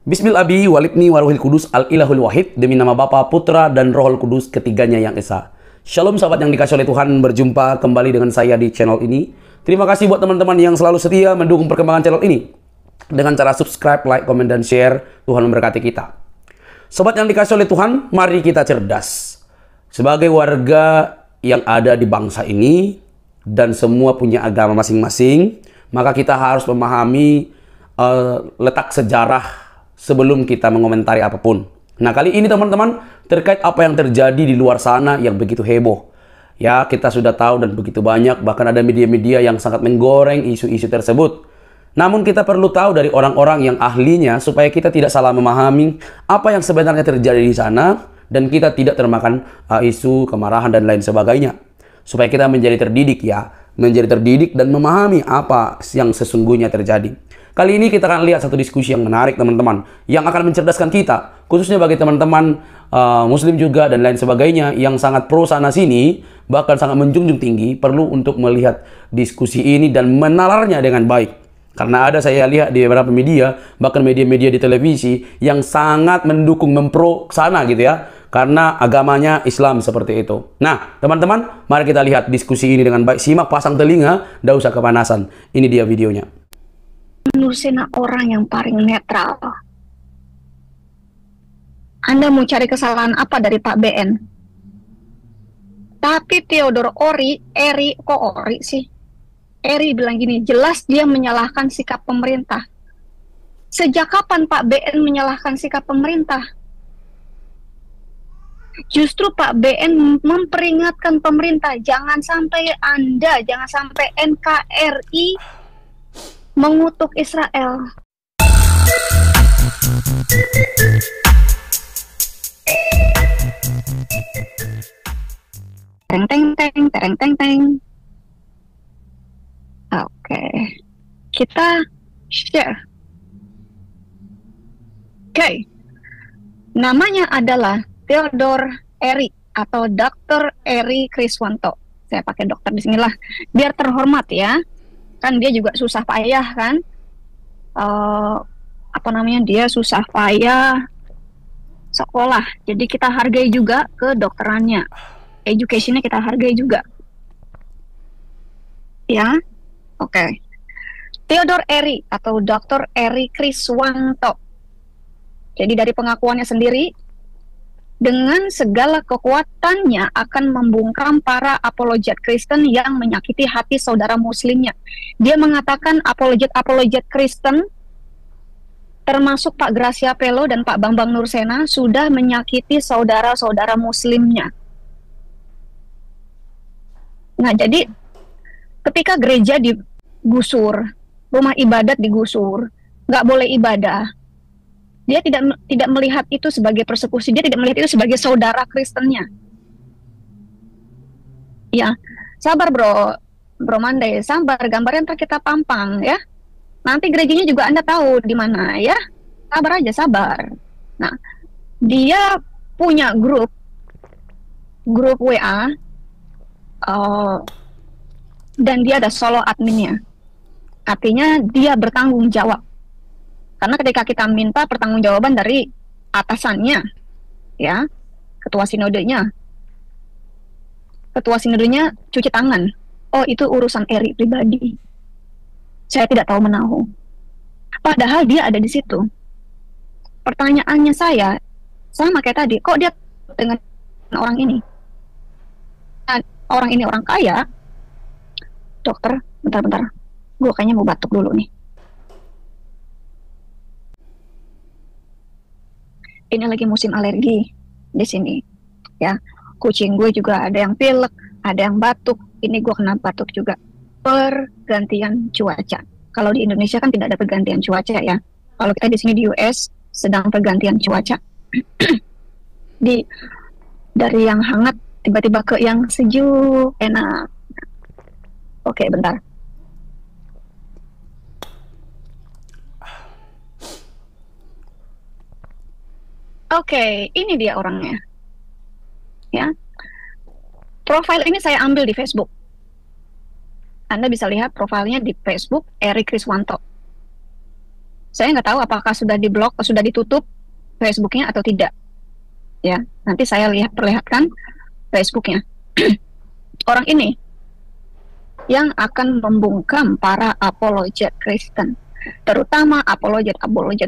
Bismil Abi walibni waruhil kudus al ilahul wahid, demi nama Bapa, Putra dan Rohul Kudus, ketiganya yang esa. Shalom sahabat yang dikasih oleh Tuhan, berjumpa kembali dengan saya di channel ini. Terima kasih buat teman-teman yang selalu setia mendukung perkembangan channel ini dengan cara subscribe, like, komen, dan share. Tuhan memberkati kita. Sobat yang dikasih oleh Tuhan, mari kita cerdas. Sebagai warga yang ada di bangsa ini dan semua punya agama masing-masing, maka kita harus memahami letak sejarah sebelum kita mengomentari apapun. Nah, kali ini teman-teman, terkait apa yang terjadi di luar sana yang begitu heboh. Ya, kita sudah tahu dan begitu banyak, bahkan ada media-media yang sangat menggoreng isu-isu tersebut. Namun kita perlu tahu dari orang-orang yang ahlinya supaya kita tidak salah memahami apa yang sebenarnya terjadi di sana dan kita tidak termakan isu kemarahan dan lain sebagainya. Supaya kita menjadi terdidik menjadi terdidik dan memahami apa yang sesungguhnya terjadi. Kali ini kita akan lihat satu diskusi yang menarik teman-teman, yang akan mencerdaskan kita, khususnya bagi teman-teman muslim juga dan lain sebagainya yang sangat pro sana sini, bahkan sangat menjunjung tinggi, perlu untuk melihat diskusi ini dan menalarnya dengan baik. Karena ada saya lihat di beberapa media, bahkan media-media di televisi yang sangat mendukung mempro sana gitu ya, karena agamanya Islam seperti itu. Nah teman-teman, mari kita lihat diskusi ini dengan baik. Simak, pasang telinga, tidak usah kepanasan. Ini dia videonya. Nur Sena orang yang paling netral. Anda mau cari kesalahan apa dari Pak BN? Tapi Theodore Eri bilang gini, jelas dia menyalahkan sikap pemerintah. Sejak kapan Pak BN menyalahkan sikap pemerintah? Justru Pak BN memperingatkan pemerintah, jangan sampai NKRI mengutuk Israel. Teng teng teng teng teng teng. Oke, kita share. Oke, namanya adalah Theodore Eri atau Dr. Eri Kriswanto. Saya pakai dokter di sinilah, biar terhormat ya. Kan dia juga susah payah kan, dia susah payah sekolah, jadi kita hargai juga kedokterannya, educationnya kita hargai juga ya. Oke. Theodore Eri atau Dr. Eri Kriswanto, jadi dari pengakuannya sendiri, dengan segala kekuatannya akan membungkam para apologet Kristen yang menyakiti hati saudara muslimnya. Dia mengatakan apologet Kristen, termasuk Pak Gracia Pelo dan Pak Bambang Nursena, sudah menyakiti saudara-saudara muslimnya. Nah, jadi ketika gereja digusur, rumah ibadat digusur, nggak boleh ibadah, dia tidak melihat itu sebagai persekusi, dia tidak melihat itu sebagai saudara Kristennya. Ya, sabar bro Mande, sabar, gambarnya ntar kita pampang ya. Nanti gerejanya juga Anda tahu di mana ya. Sabar aja, sabar. Nah, dia punya grup WA, dan dia ada solo adminnya. Artinya dia bertanggung jawab. Karena ketika kita minta pertanggungjawaban dari atasannya, ya, ketua sinodenya cuci tangan. Oh, itu urusan Eri pribadi. Saya tidak tahu menahu. Padahal dia ada di situ. Pertanyaannya saya, sama kayak tadi, kok dia dengan orang ini? Nah, orang ini orang kaya. Dokter, bentar. Gue kayaknya mau batuk dulu nih. Ini lagi musim alergi di sini, ya. Kucing gue juga ada yang pilek, ada yang batuk. Ini gue kena batuk juga. Pergantian cuaca. Kalau di Indonesia kan tidak ada pergantian cuaca ya. Kalau kita di sini di US sedang pergantian cuaca. Dari yang hangat tiba-tiba ke yang sejuk, enak. Oke, bentar. Oke, ini dia orangnya. Ya. Profil ini saya ambil di Facebook. Anda bisa lihat profilnya di Facebook, Eri Kriswanto. Saya nggak tahu apakah sudah diblok, sudah ditutup Facebooknya atau tidak. Ya, nanti saya perlihatkan Facebooknya. Orang ini yang akan membungkam para apologet Kristen, terutama apologet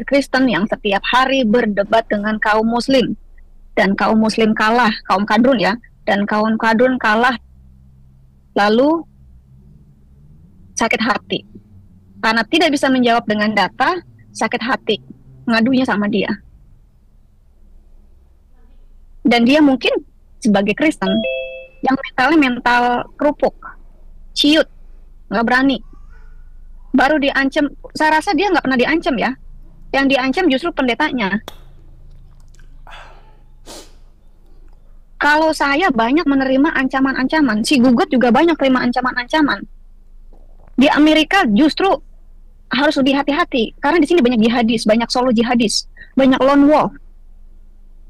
Kristen yang setiap hari berdebat dengan kaum Muslim, dan kaum Muslim kalah, kaum kadrun ya, dan kaum kadrun kalah, lalu sakit hati karena tidak bisa menjawab dengan data, sakit hati, ngadunya sama dia. Dan dia mungkin sebagai Kristen yang mentalnya mental kerupuk, ciut, nggak berani, baru diancam. Saya rasa dia nggak pernah diancam ya, yang diancam justru pendetanya. Kalau saya banyak menerima ancaman-ancaman, si gugat juga banyak terima ancaman-ancaman. Di Amerika justru harus lebih hati-hati karena di sini banyak jihadis, banyak solo jihadis, banyak lone wolf.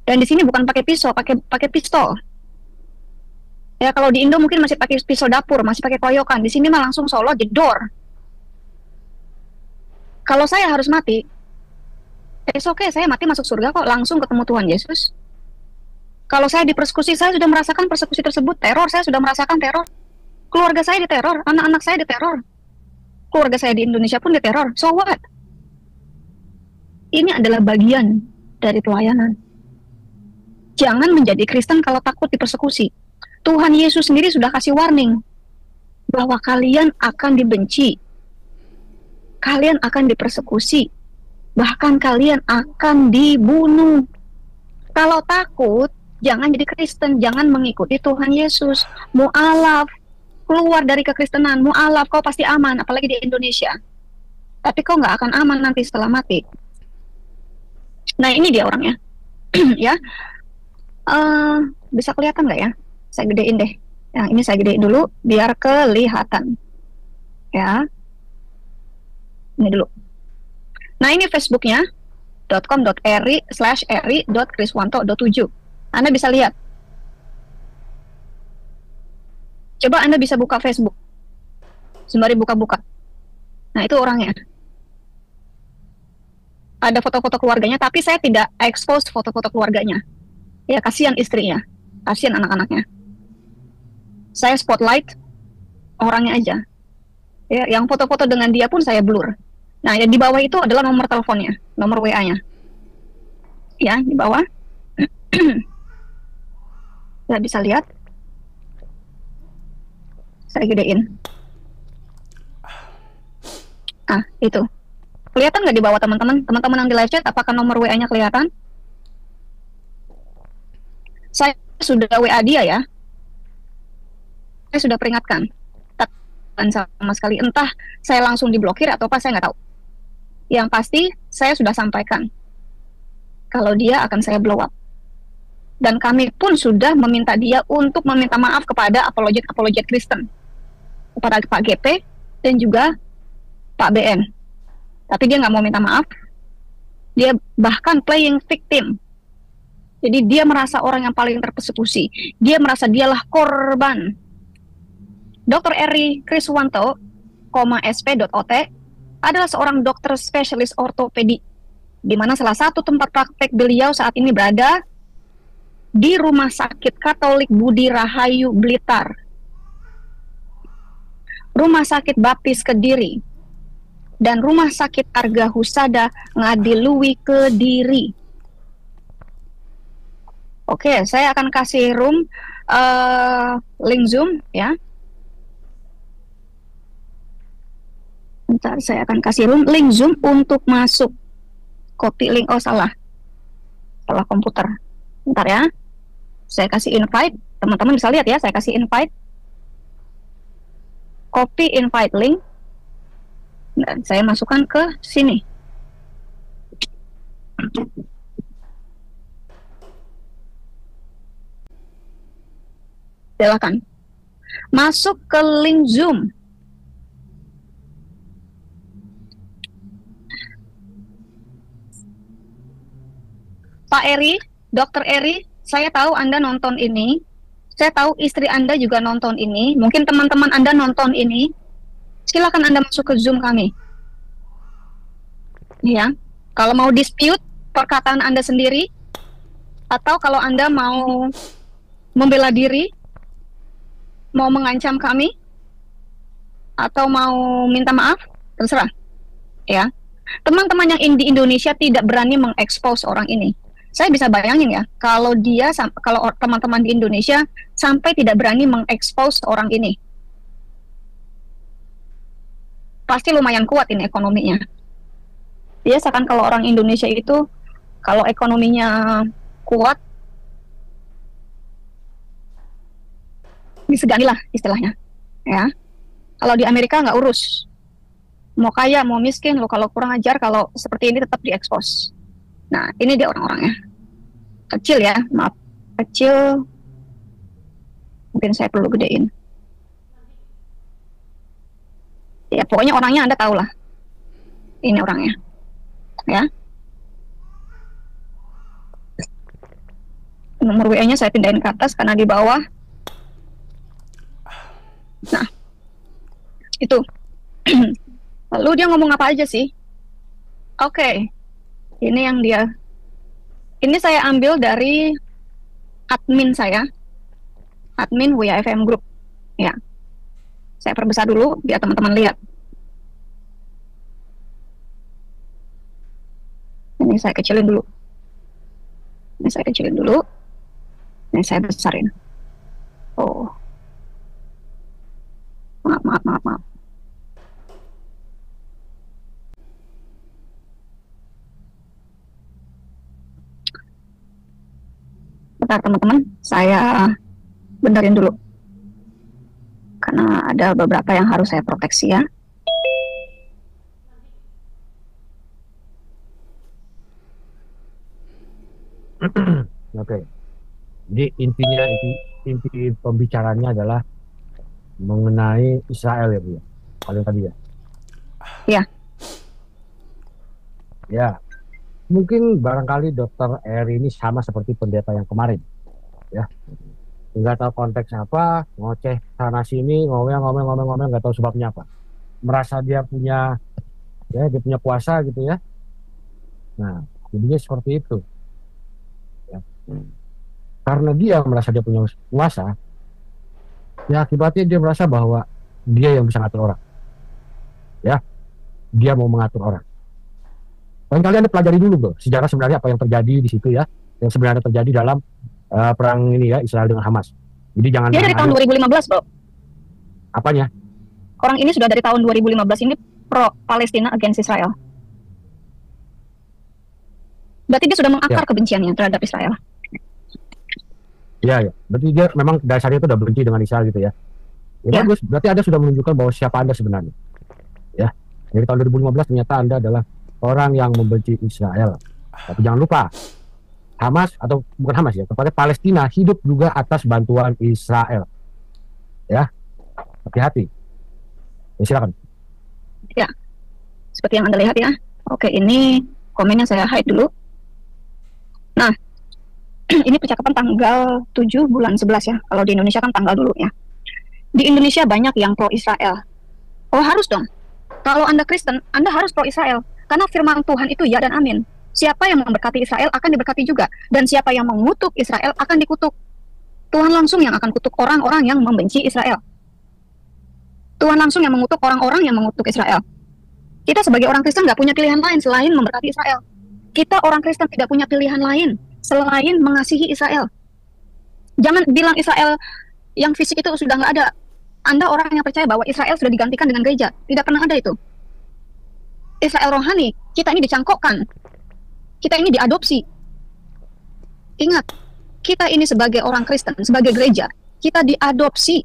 Dan di sini bukan pakai pisau, pakai pistol. Ya kalau di Indo mungkin masih pakai pisau dapur, masih pakai koyokan. Di sini mah langsung solo jedor. Kalau saya harus mati, it's okay, saya mati masuk surga kok, langsung ketemu Tuhan Yesus. Kalau saya dipersekusi, saya sudah merasakan persekusi tersebut, teror, saya sudah merasakan teror. Keluarga saya diteror, anak-anak saya diteror. Keluarga saya di Indonesia pun diteror. So what? Ini adalah bagian dari pelayanan. Jangan menjadi Kristen kalau takut dipersekusi. Tuhan Yesus sendiri sudah kasih warning bahwa kalian akan dibenci, kalian akan dipersekusi, bahkan kalian akan dibunuh. Kalau takut, jangan jadi Kristen, jangan mengikuti Tuhan Yesus. Mu'alaf, keluar dari kekristenan, mu'alaf, kau pasti aman, apalagi di Indonesia. Tapi kau nggak akan aman nanti setelah mati. Nah ini dia orangnya. Ya. Bisa kelihatan nggak ya? Saya gedein deh. Yang ini saya gedein dulu biar kelihatan. Ya. Ini dulu. Nah ini Facebooknya .com.eri/eri.kriswanto.7. Anda bisa lihat. Coba Anda bisa buka Facebook sembari buka-buka. Nah itu orangnya. Ada foto-foto keluarganya, tapi saya tidak expose foto-foto keluarganya. Ya kasihan istrinya, kasihan anak-anaknya. Saya spotlight orangnya aja. Ya, yang foto-foto dengan dia pun saya blur. Nah, yang di bawah itu adalah nomor teleponnya, nomor WA-nya. Ya, di bawah. Saya bisa lihat. Saya gedein. Ah, itu. Kelihatan nggak di bawah teman-teman? Teman-teman yang di live chat, apakah nomor WA-nya kelihatan? Saya sudah WA dia ya. Saya sudah peringatkan. Dan sama sekali, entah saya langsung diblokir atau apa, saya nggak tahu. Yang pasti, saya sudah sampaikan kalau dia akan saya blow up. Dan kami pun sudah meminta dia untuk meminta maaf kepada apologet Kristen, kepada Pak GP dan juga Pak BN. Tapi dia nggak mau minta maaf. Dia bahkan playing victim. Jadi dia merasa orang yang paling terpersekusi. Dia merasa dialah korban. Dr. Eri Kriswanto, SP.ot, adalah seorang dokter spesialis ortopedi, di mana salah satu tempat praktek beliau saat ini berada di Rumah Sakit Katolik Budi Rahayu Blitar, Rumah Sakit Baptis Kediri, dan Rumah Sakit Arga Husada Ngadiluwi Kediri. Oke, saya akan kasih link Zoom ya. Bentar, saya akan kasih link Zoom untuk masuk. Copy link, oh salah komputer. Bentar ya. Saya kasih invite, teman-teman bisa lihat ya, saya kasih invite. Copy invite link. Dan saya masukkan ke sini. Silakan masuk ke link Zoom. Pak Eri, Dr. Eri, saya tahu Anda nonton ini. Saya tahu istri Anda juga nonton ini. Mungkin teman-teman Anda nonton ini. Silakan Anda masuk ke Zoom kami. Ya. Kalau mau dispute perkataan Anda sendiri, atau kalau Anda mau membela diri, mau mengancam kami, atau mau minta maaf, terserah. Ya. Teman-teman yang di Indonesia tidak berani mengekspos orang ini. Saya bisa bayangin ya, kalau teman-teman di Indonesia sampai tidak berani mengekspos orang ini, pasti lumayan kuat ini ekonominya. Biasakan kalau orang Indonesia itu, kalau ekonominya kuat, disegani lah istilahnya. Ya, kalau di Amerika nggak urus. Mau kaya, mau miskin, lo kalau kurang ajar, kalau seperti ini tetap diekspos. Nah, ini dia orang-orangnya. Kecil ya, maaf. Kecil, mungkin saya perlu gedein. Ya, pokoknya orangnya Anda tahu lah. Ini orangnya. Ya. Nomor WA-nya saya pindahin ke atas karena di bawah. Nah, itu. Lalu dia ngomong apa aja sih? Oke, ini yang dia. Ini saya ambil dari admin saya, admin WFM Group. Ya, saya perbesar dulu biar teman-teman lihat. Ini saya kecilin dulu. Ini saya kecilin dulu. Ini saya besarin. Oh, maaf. Bentar teman-teman, saya benerin dulu. Karena ada beberapa yang harus saya proteksi ya. Oke. Jadi inti pembicaranya adalah mengenai Israel ya Bu ya. Paling tadi ya. Iya. Ya. Mungkin barangkali Dokter Eri ini sama seperti pendeta yang kemarin, ya. Nggak tahu konteks apa, ngoceh sana sini, ngomel, nggak tahu sebabnya apa. Merasa dia punya kuasa gitu ya. Nah, jadinya seperti itu. Ya. Karena dia merasa dia punya kuasa, ya akibatnya dia merasa bahwa dia yang bisa ngatur orang. Ya, dia mau mengatur orang. Dan kalian pelajari dulu bro, sejarah sebenarnya apa yang terjadi di situ ya, yang sebenarnya terjadi dalam perang ini ya, Israel dengan Hamas. Jadi jangan. Dia dari tahun 2015 bro. Apanya? Orang ini sudah dari tahun 2015 ini pro Palestina against Israel. Berarti dia sudah mengakar kebenciannya terhadap Israel. Ya. Berarti dia memang dasarnya itu udah benci dengan Israel gitu ya. Ya. Bagus, berarti Anda sudah menunjukkan bahwa siapa Anda sebenarnya. Ya, dari tahun 2015 ternyata Anda adalah orang yang membenci Israel. Tapi jangan lupa, Hamas atau bukan Hamas ya, kepada Palestina hidup juga atas bantuan Israel. Ya, hati-hati. Ya, silakan. Ya, seperti yang Anda lihat ya. Oke, ini komennya saya hide dulu. Nah, ini percakapan tanggal 7 bulan 11 ya. Kalau di Indonesia kan tanggal dulu ya. Di Indonesia banyak yang pro Israel. Oh harus dong. Kalau Anda Kristen, Anda harus pro Israel. Karena firman Tuhan itu ya dan amin. Siapa yang memberkati Israel akan diberkati juga. Dan siapa yang mengutuk Israel akan dikutuk. Tuhan langsung yang akan kutuk orang-orang yang membenci Israel. Tuhan langsung yang mengutuk orang-orang yang mengutuk Israel. Kita sebagai orang Kristen nggak punya pilihan lain selain memberkati Israel. Kita orang Kristen tidak punya pilihan lain selain mengasihi Israel. Jangan bilang Israel yang fisik itu sudah nggak ada. Anda orang yang percaya bahwa Israel sudah digantikan dengan gereja. Tidak pernah ada itu. Israel rohani, kita ini dicangkokkan. Kita ini diadopsi. Ingat, kita ini sebagai orang Kristen, sebagai gereja, kita diadopsi.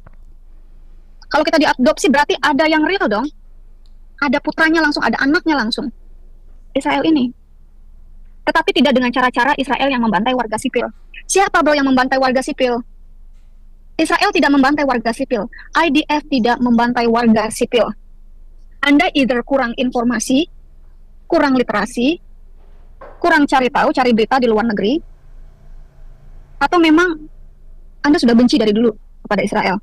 Kalau kita diadopsi berarti ada yang real dong. Ada putranya langsung, ada anaknya langsung. Israel ini. Tetapi tidak dengan cara-cara Israel yang membantai warga sipil. Siapa bro yang membantai warga sipil? Israel tidak membantai warga sipil. IDF tidak membantai warga sipil. Anda either kurang informasi, kurang literasi, kurang cari tahu, cari berita di luar negeri, atau memang Anda sudah benci dari dulu kepada Israel.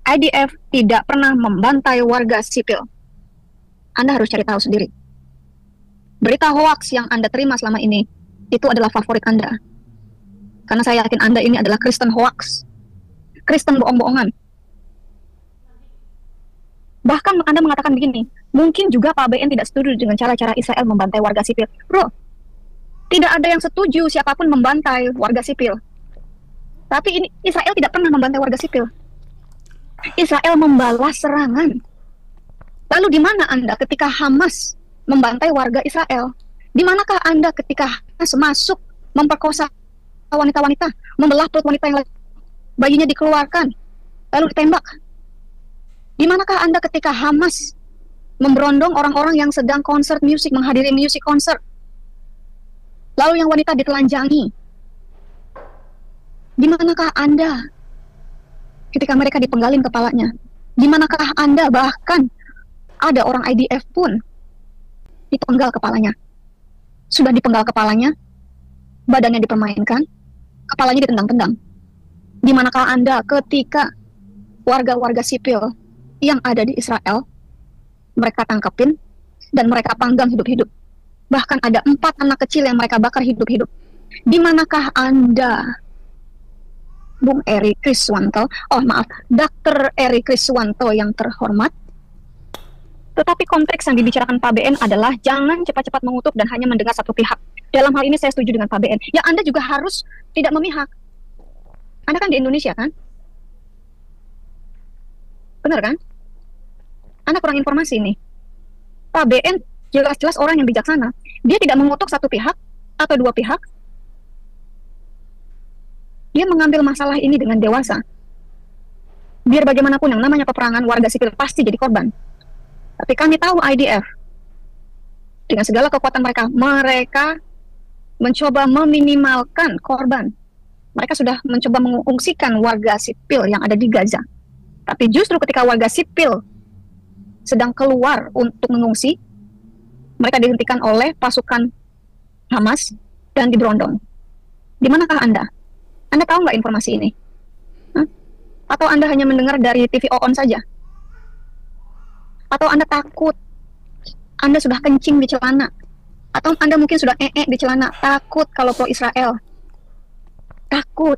IDF tidak pernah membantai warga sipil. Anda harus cari tahu sendiri. berita hoax yang Anda terima selama ini itu adalah favorit Anda. Karena saya yakin Anda ini adalah Kristen hoax, Kristen bohong-bohongan. Bahkan Anda mengatakan begini, mungkin juga Pak BN tidak setuju dengan cara-cara Israel membantai warga sipil. Bro, tidak ada yang setuju siapapun membantai warga sipil. Tapi ini Israel tidak pernah membantai warga sipil. Israel membalas serangan. Lalu di mana Anda ketika Hamas membantai warga Israel? Di manakah Anda ketika Hamas masuk memperkosa wanita-wanita, membelah perut wanita yang lain, bayinya dikeluarkan, lalu ditembak? Di manakah Anda ketika Hamas memberondong orang-orang yang sedang konser musik, menghadiri musik konser, lalu yang wanita ditelanjangi? Di manakah Anda ketika mereka dipenggalin kepalanya? Di manakah Anda bahkan ada orang IDF pun dipenggal kepalanya? Sudah dipenggal kepalanya, badannya dipermainkan, kepalanya ditendang-tendang. Di manakah Anda ketika warga-warga sipil yang ada di Israel mereka tangkapin dan mereka panggang hidup-hidup? Bahkan ada 4 anak kecil yang mereka bakar hidup-hidup. Di manakah Anda, Bung Eri Kriswanto, Dr. Eri Kriswanto yang terhormat? Tetapi konteks yang dibicarakan Pak BN adalah jangan cepat-cepat mengutuk dan hanya mendengar satu pihak. Dalam hal ini saya setuju dengan Pak BN. Ya, Anda juga harus tidak memihak. Anda kan di Indonesia kan? Benar kan? Anda kurang informasi nih. Pak BN jelas-jelas orang yang bijaksana. Dia tidak mengutuk satu pihak atau dua pihak. Dia mengambil masalah ini dengan dewasa. Biar bagaimanapun yang namanya peperangan, warga sipil pasti jadi korban. Tapi kami tahu IDF, dengan segala kekuatan mereka, mereka mencoba meminimalkan korban. Mereka sudah mencoba mengungsikan warga sipil yang ada di Gaza. Tapi justru ketika warga sipil sedang keluar untuk mengungsi, mereka dihentikan oleh pasukan Hamas dan diberondong. Di manakah Anda? Anda tahu nggak informasi ini? Hah? Atau Anda hanya mendengar dari TV On saja? Atau Anda takut? Anda sudah kencing di celana? Atau Anda mungkin sudah di celana? Takut kalau pro Israel? Takut.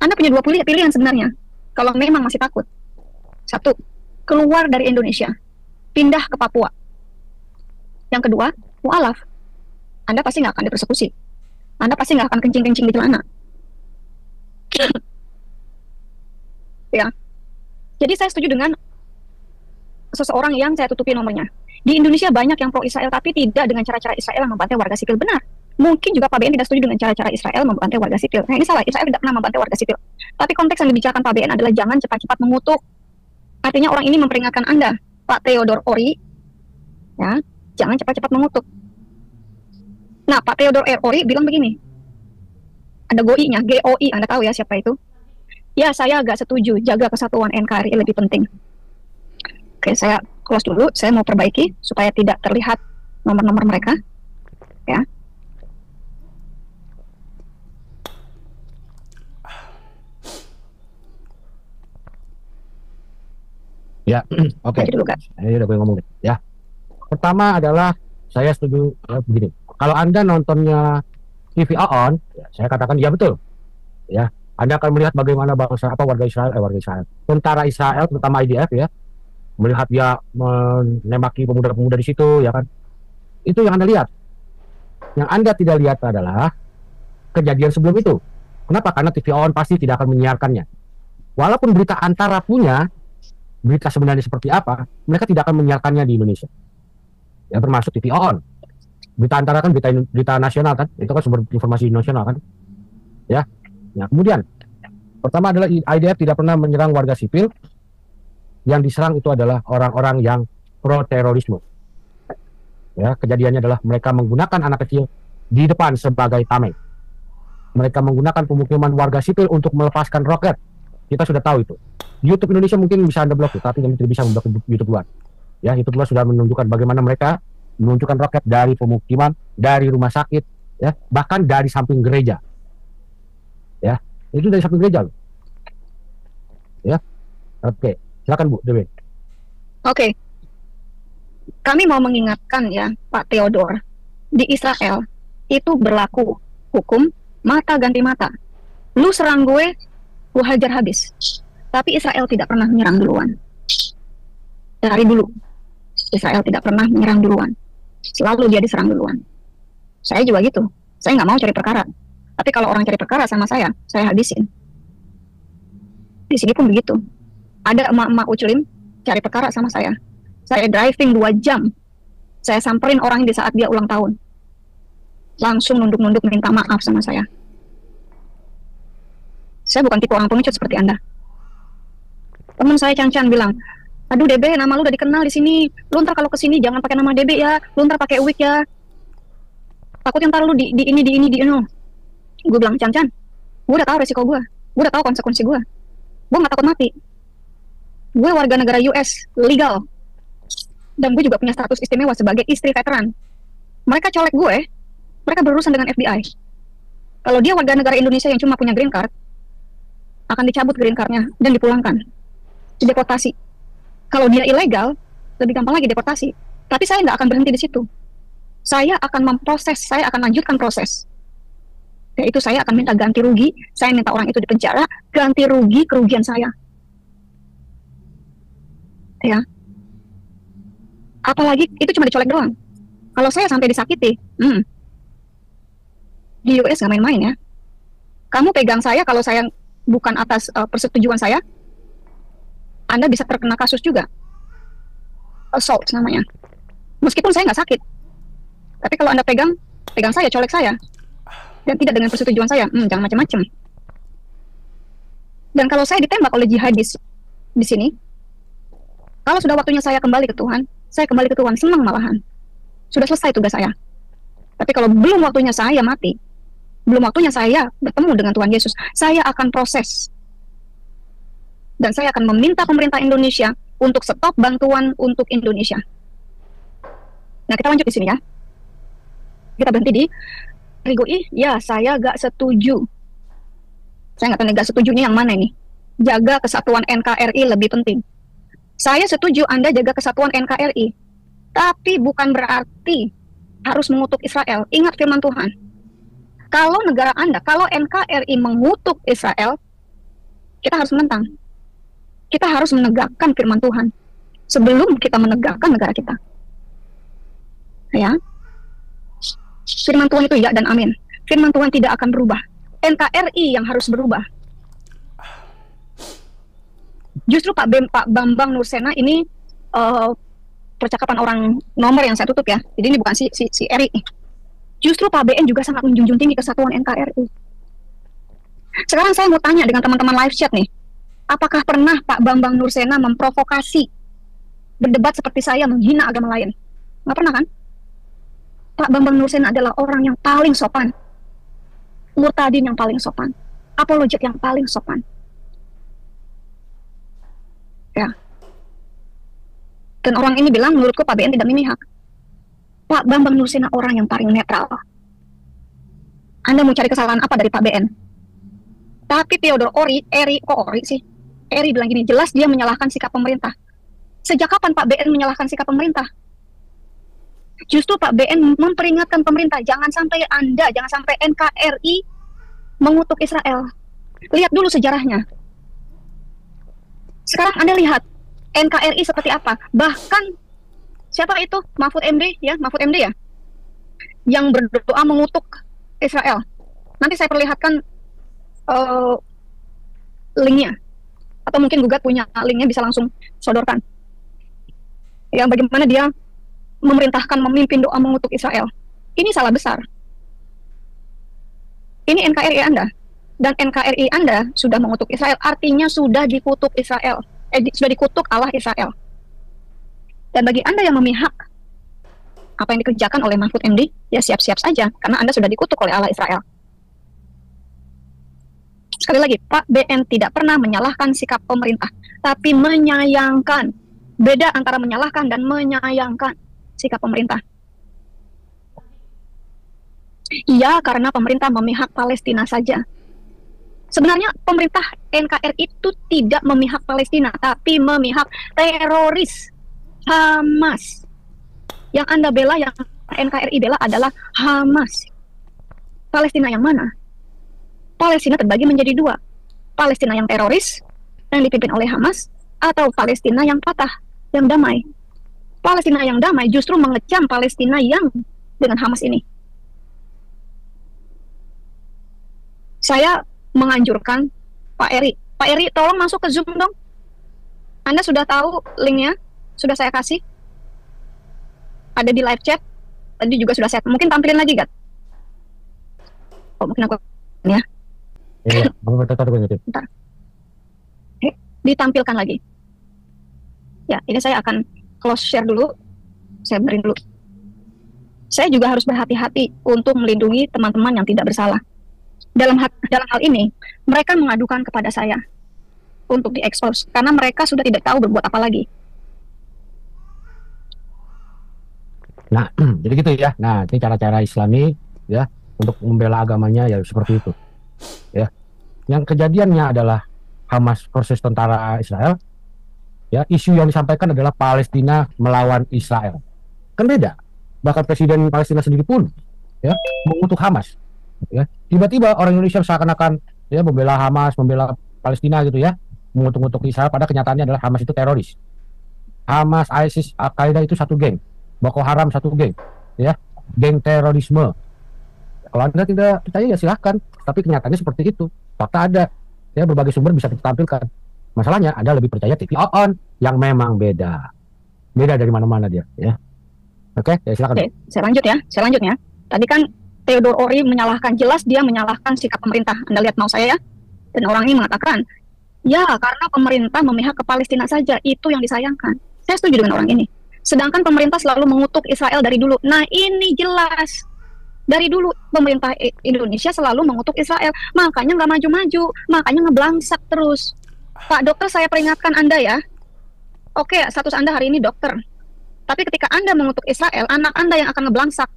Anda punya 2 pilihan sebenarnya. Kalau memang masih takut. 1, keluar dari Indonesia. Pindah ke Papua. Yang kedua, mu'alaf. Anda pasti nggak akan dipersekusi. Anda pasti nggak akan kencing-kencing di celana. Ya. Jadi saya setuju dengan seseorang yang saya tutupi nomornya. Di Indonesia banyak yang pro Israel tapi tidak dengan cara-cara Israel yang membantai warga sipil. Benar. Mungkin juga Pak BN tidak setuju dengan cara-cara Israel membantai warga sipil. Nah, ini salah. Israel tidak pernah membantai warga sipil. Tapi konteks yang dibicarakan Pak BN adalah jangan cepat-cepat mengutuk. Artinya orang ini memperingatkan Anda, Pak Theodore Ori, ya, jangan cepat-cepat mengutuk. Nah, Pak Theodore Ori bilang begini. Ada GOI-nya, GOI, Anda tahu ya siapa itu? Ya, saya agak setuju, jaga kesatuan NKRI lebih penting. Oke, saya close dulu, saya mau perbaiki supaya tidak terlihat nomor-nomor mereka. Ya. Ya, oke. Ini udah gue ngomong deh. Ya. Pertama adalah saya setuju begini. Kalau Anda nontonnya TV On, ya, saya katakan ya betul. Ya, Anda akan melihat bagaimana bangsa warga Israel, tentara Israel, terutama IDF ya, melihat dia menembaki pemuda-pemuda di situ, ya kan? Itu yang Anda lihat. Yang Anda tidak lihat adalah kejadian sebelum itu. Kenapa? Karena TV On pasti tidak akan menyiarkannya. Walaupun berita antara punya berita sebenarnya seperti apa, mereka tidak akan menyiarkannya di Indonesia. Ya, termasuk TV On. Berita antara kan berita nasional kan, itu kan sumber informasi nasional kan. Ya. Nah, kemudian pertama adalah IDF tidak pernah menyerang warga sipil. Yang diserang itu adalah orang-orang yang pro terorisme. Ya, kejadiannya adalah mereka menggunakan anak kecil di depan sebagai tameng. Mereka menggunakan pemukiman warga sipil untuk melepaskan roket. Kita sudah tahu itu. YouTube Indonesia mungkin bisa Anda blok, tapi kami tidak bisa memblok YouTube luar. Ya, YouTube luar sudah menunjukkan bagaimana mereka menunjukkan roket dari pemukiman, dari rumah sakit, ya, bahkan dari samping gereja. Ya, itu dari samping gereja loh. Ya. Oke, silakan Bu Dewi. Oke. Kami mau mengingatkan ya, Pak Theodore. di Israel itu berlaku hukum mata ganti mata. Lu serang gue hajar habis. Tapi Israel tidak pernah menyerang duluan. Dari dulu, Israel tidak pernah menyerang duluan. Selalu dia diserang duluan. Saya juga gitu. Saya nggak mau cari perkara. Tapi kalau orang cari perkara sama saya habisin. Di sini pun begitu. Ada emak-emak Uclim cari perkara sama saya. Saya driving 2 jam. Saya samperin orang di saat dia ulang tahun. Langsung nunduk-nunduk minta maaf sama saya. Saya bukan tipe orang pengecut seperti Anda. Teman saya Chan bilang, aduh DB, nama lu udah dikenal di sini. Lu ntar kalau kesini jangan pakai nama DB ya. Lu ntar pakai wig ya. Takutnya ntar lu di ini. Gue bilang, Chan, gue udah tahu resiko gue. Gue udah tahu konsekuensi gue. Gue gak takut mati. Gue warga negara US, legal. Dan gue juga punya status istimewa sebagai istri veteran. Mereka colek gue, mereka berurusan dengan FBI. Kalau dia warga negara Indonesia yang cuma punya green card, akan dicabut green card-nya dan dipulangkan. Deportasi. Kalau dia ilegal, lebih gampang lagi deportasi. Tapi saya nggak akan berhenti di situ. Saya akan memproses, saya akan lanjutkan proses. Yaitu saya akan minta ganti rugi, saya minta orang itu dipenjara, ganti rugi kerugian saya. Ya. Apalagi itu cuma dicolek doang. Kalau saya sampai disakiti, di US nggak main-main ya. Kamu pegang saya kalau saya bukan atas persetujuan saya, Anda bisa terkena kasus juga. Assault namanya. Meskipun saya nggak sakit. Tapi kalau Anda pegang saya, colek saya. Dan tidak dengan persetujuan saya, jangan macam-macam. Dan kalau saya ditembak oleh jihadis di sini, kalau sudah waktunya saya kembali ke Tuhan, saya kembali ke Tuhan, senang malahan. Sudah selesai tugas saya. Tapi kalau belum waktunya saya mati, belum waktunya saya bertemu dengan Tuhan Yesus, saya akan proses. Dan saya akan meminta pemerintah Indonesia untuk stop bantuan untuk Indonesia. Nah, kita lanjut di sini ya. Kita berhenti di Rigoi, ya saya gak setuju. Saya nggak tahu gak setujunya yang mana ini. Jaga kesatuan NKRI lebih penting. Saya setuju Anda jaga kesatuan NKRI. Tapi bukan berarti harus mengutuk Israel. Ingat firman Tuhan. Kalau negara Anda, kalau NKRI mengutuk Israel, kita harus menentang. Kita harus menegakkan firman Tuhan sebelum kita menegakkan negara kita. Ya. Firman Tuhan itu ya dan amin. Firman Tuhan tidak akan berubah. NKRI yang harus berubah. Justru Pak Bambang Nursena ini percakapan orang nomor yang saya tutup ya. Jadi ini bukan si Eri. Justru Pak BN juga sangat menjunjung tinggi kesatuan NKRI. Sekarang saya mau tanya dengan teman-teman live chat nih. Apakah pernah Pak Bambang Nursena memprovokasi berdebat seperti saya menghina agama lain? Nggak pernah kan? Pak Bambang Nursena adalah orang yang paling sopan. Murtadin yang paling sopan. Apologet yang paling sopan. Ya. Dan orang ini bilang, menurutku Pak BN tidak memihak. Pak Bambang Nursena orang yang paling netral. Anda mau cari kesalahan apa dari Pak BN? Tapi Theodore Eri bilang gini, jelas dia menyalahkan sikap pemerintah. Sejak kapan Pak BN menyalahkan sikap pemerintah? Justru Pak BN memperingatkan pemerintah, jangan sampai NKRI mengutuk Israel. Lihat dulu sejarahnya. Sekarang Anda lihat NKRI seperti apa. Bahkan siapa itu? Mahfud MD ya, yang berdoa mengutuk Israel. Nanti saya perlihatkan linknya. Atau mungkin Gugat punya linknya, bisa langsung sodorkan. Ya, bagaimana dia memerintahkan memimpin doa mengutuk Israel. Ini salah besar. Ini NKRI Anda. Dan NKRI Anda sudah mengutuk Israel, artinya sudah dikutuk Israel. Sudah dikutuk Allah Israel. Dan bagi Anda yang memihak apa yang dikerjakan oleh Mahfud MD, ya siap-siap saja, karena Anda sudah dikutuk oleh Allah Israel. Sekali lagi, Pak BN tidak pernah menyalahkan sikap pemerintah, tapi menyayangkan. Beda antara menyalahkan dan menyayangkan sikap pemerintah. Iya, karena pemerintah memihak Palestina saja. Sebenarnya pemerintah NKRI itu tidak memihak Palestina, tapi memihak teroris Hamas. Yang Anda bela yang NKRI bela adalah Hamas. Palestina yang mana? Palestina terbagi menjadi dua. Palestina yang teroris, yang dipimpin oleh Hamas, atau Palestina yang Fatah, yang damai. Palestina yang damai justru mengecam Palestina yang dengan Hamas ini. Saya menganjurkan Pak Eri, tolong masuk ke Zoom dong. Anda sudah tahu linknya, sudah saya kasih. Ada di live chat, tadi juga sudah saya, mungkin tampilin lagi, Gat. Oh, mungkin aku, ya. Iya, Bentar. Ditampilkan lagi. Ya, ini saya akan close share dulu. Saya beri dulu. Saya juga harus berhati-hati untuk melindungi teman-teman yang tidak bersalah. Dalam hal ini, mereka mengadukan kepada saya untuk diekspos karena mereka sudah tidak tahu berbuat apa lagi. Nah, jadi gitu ya. Nah, ini cara-cara Islami ya untuk membela agamanya ya seperti itu. Ya. Yang kejadiannya adalah Hamas versus tentara Israel. Ya, isu yang disampaikan adalah Palestina melawan Israel. Kan beda. Bahkan presiden Palestina sendiri pun ya mengutuk Hamas. Ya, tiba-tiba orang Indonesia seakan-akan ya membela Hamas, membela Palestina gitu ya, mengutuk-utuk Israel, pada kenyataannya adalah Hamas itu teroris. Hamas, ISIS, Al-Qaeda itu satu geng, Boko Haram satu geng, ya, geng terorisme. Kalau Anda tidak percaya ya silahkan, tapi kenyataannya seperti itu, fakta ada, ya berbagai sumber bisa kita tampilkan. Masalahnya Anda lebih percaya TV On yang memang beda dari mana-mana dia, ya. Oke, ya silakan. Oke, saya lanjut ya. Tadi kan Theodore Ori menyalahkan, jelas dia menyalahkan sikap pemerintah. Anda lihat mau saya ya? Dan orang ini mengatakan, ya karena pemerintah memihak ke Palestina saja, itu yang disayangkan. Saya setuju dengan orang ini. Sedangkan pemerintah selalu mengutuk Israel dari dulu. Nah ini jelas. Dari dulu pemerintah Indonesia selalu mengutuk Israel. Makanya nggak maju-maju, makanya ngeblangsak terus. Pak dokter, saya peringatkan Anda ya. Oke, status Anda hari ini dokter. Tapi ketika Anda mengutuk Israel, anak Anda yang akan ngeblangsak.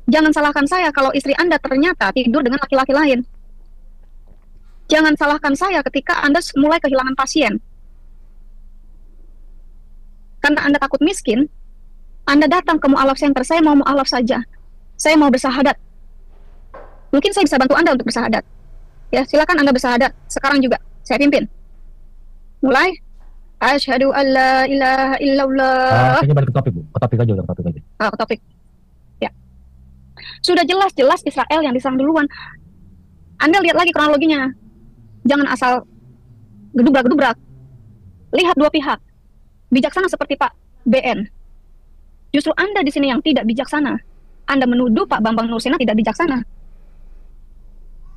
Jangan salahkan saya kalau istri Anda ternyata tidur dengan laki-laki lain. Jangan salahkan saya ketika Anda mulai kehilangan pasien. Karena Anda takut miskin, Anda datang ke mu'alaf center, saya mau mu'alaf saja. Saya mau bersahadat. Mungkin saya bisa bantu Anda untuk bersahadat. Ya, silakan Anda bersahadat. Sekarang juga, saya pimpin. Mulai. Asyhadu an la ilaha illallah. Ini balik ke topik, Bu. Ke topik aja. Ke topik. Ya. Sudah jelas-jelas Israel yang diserang duluan. Anda lihat lagi kronologinya. Jangan asal gedubrak-gedubrak. Lihat dua pihak. Bijaksana seperti Pak BN. Justru Anda di sini yang tidak bijaksana. Anda menuduh Pak Bambang Nursena tidak bijaksana.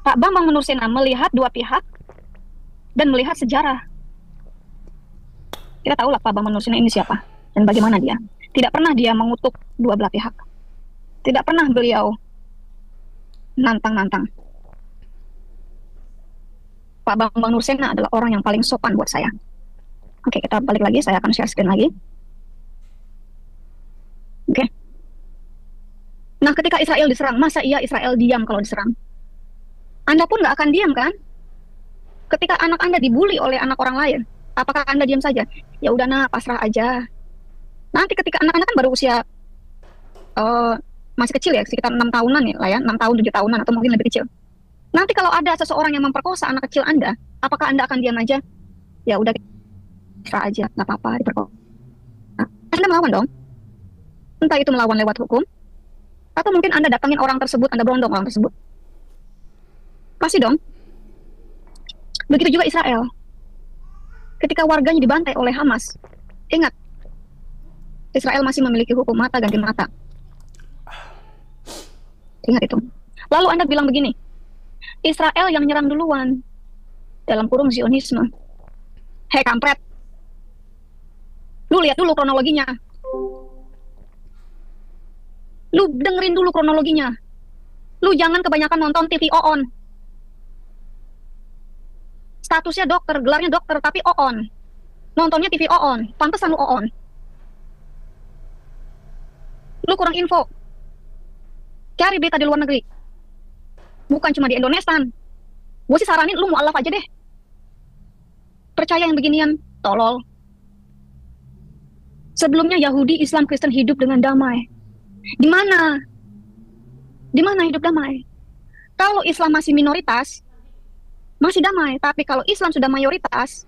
Pak Bambang Nursena melihat dua pihak dan melihat sejarah. Kita tahu lah Pak Bambang Nursena ini siapa dan bagaimana dia. Tidak pernah dia mengutuk dua belah pihak. Tidak pernah beliau nantang-nantang. Pak Bambang Nursena adalah orang yang paling sopan buat saya. Oke, kita balik lagi. Saya akan share screen lagi. Oke. Nah, ketika Israel diserang, masa iya Israel diam kalau diserang? Anda pun nggak akan diam, kan? Ketika anak Anda dibully oleh anak orang lain, apakah Anda diam saja? Ya udah nah, pasrah aja. Nanti ketika anak-anak kan baru usia masih kecil ya, sekitar 6 tahunan ya lah ya, 6 tahun, 7 tahunan atau mungkin lebih kecil. Nanti kalau ada seseorang yang memperkosa anak kecil Anda, apakah Anda akan diam aja? Ya udah, pasrah aja, nggak apa-apa, diperkosa. Nah, Anda melawan dong. Entah itu melawan lewat hukum, atau mungkin Anda datangin orang tersebut, Anda berondong orang tersebut. Pasti dong. Begitu juga Israel. Ketika warganya dibantai oleh Hamas, ingat, Israel masih memiliki hukum mata ganti mata. Ingat itu. Lalu Anda bilang begini, Israel yang nyerang duluan, dalam kurung Zionisme. Hei kampret, lu lihat dulu kronologinya. Lu dengerin dulu kronologinya. Lu jangan kebanyakan nonton TV OON. Statusnya dokter, gelarnya dokter, tapi OON. Nontonnya TV OON, pantesan lu OON. Lu kurang info. Cari berita di luar negeri. Bukan cuma di Indonesia. Gue sih saranin lu mu'alaf aja deh. Percaya yang beginian, tolol. Sebelumnya Yahudi, Islam, Kristen hidup dengan damai. Di mana? Di mana hidup damai? Kalau Islam masih minoritas, masih damai. Tapi kalau Islam sudah mayoritas,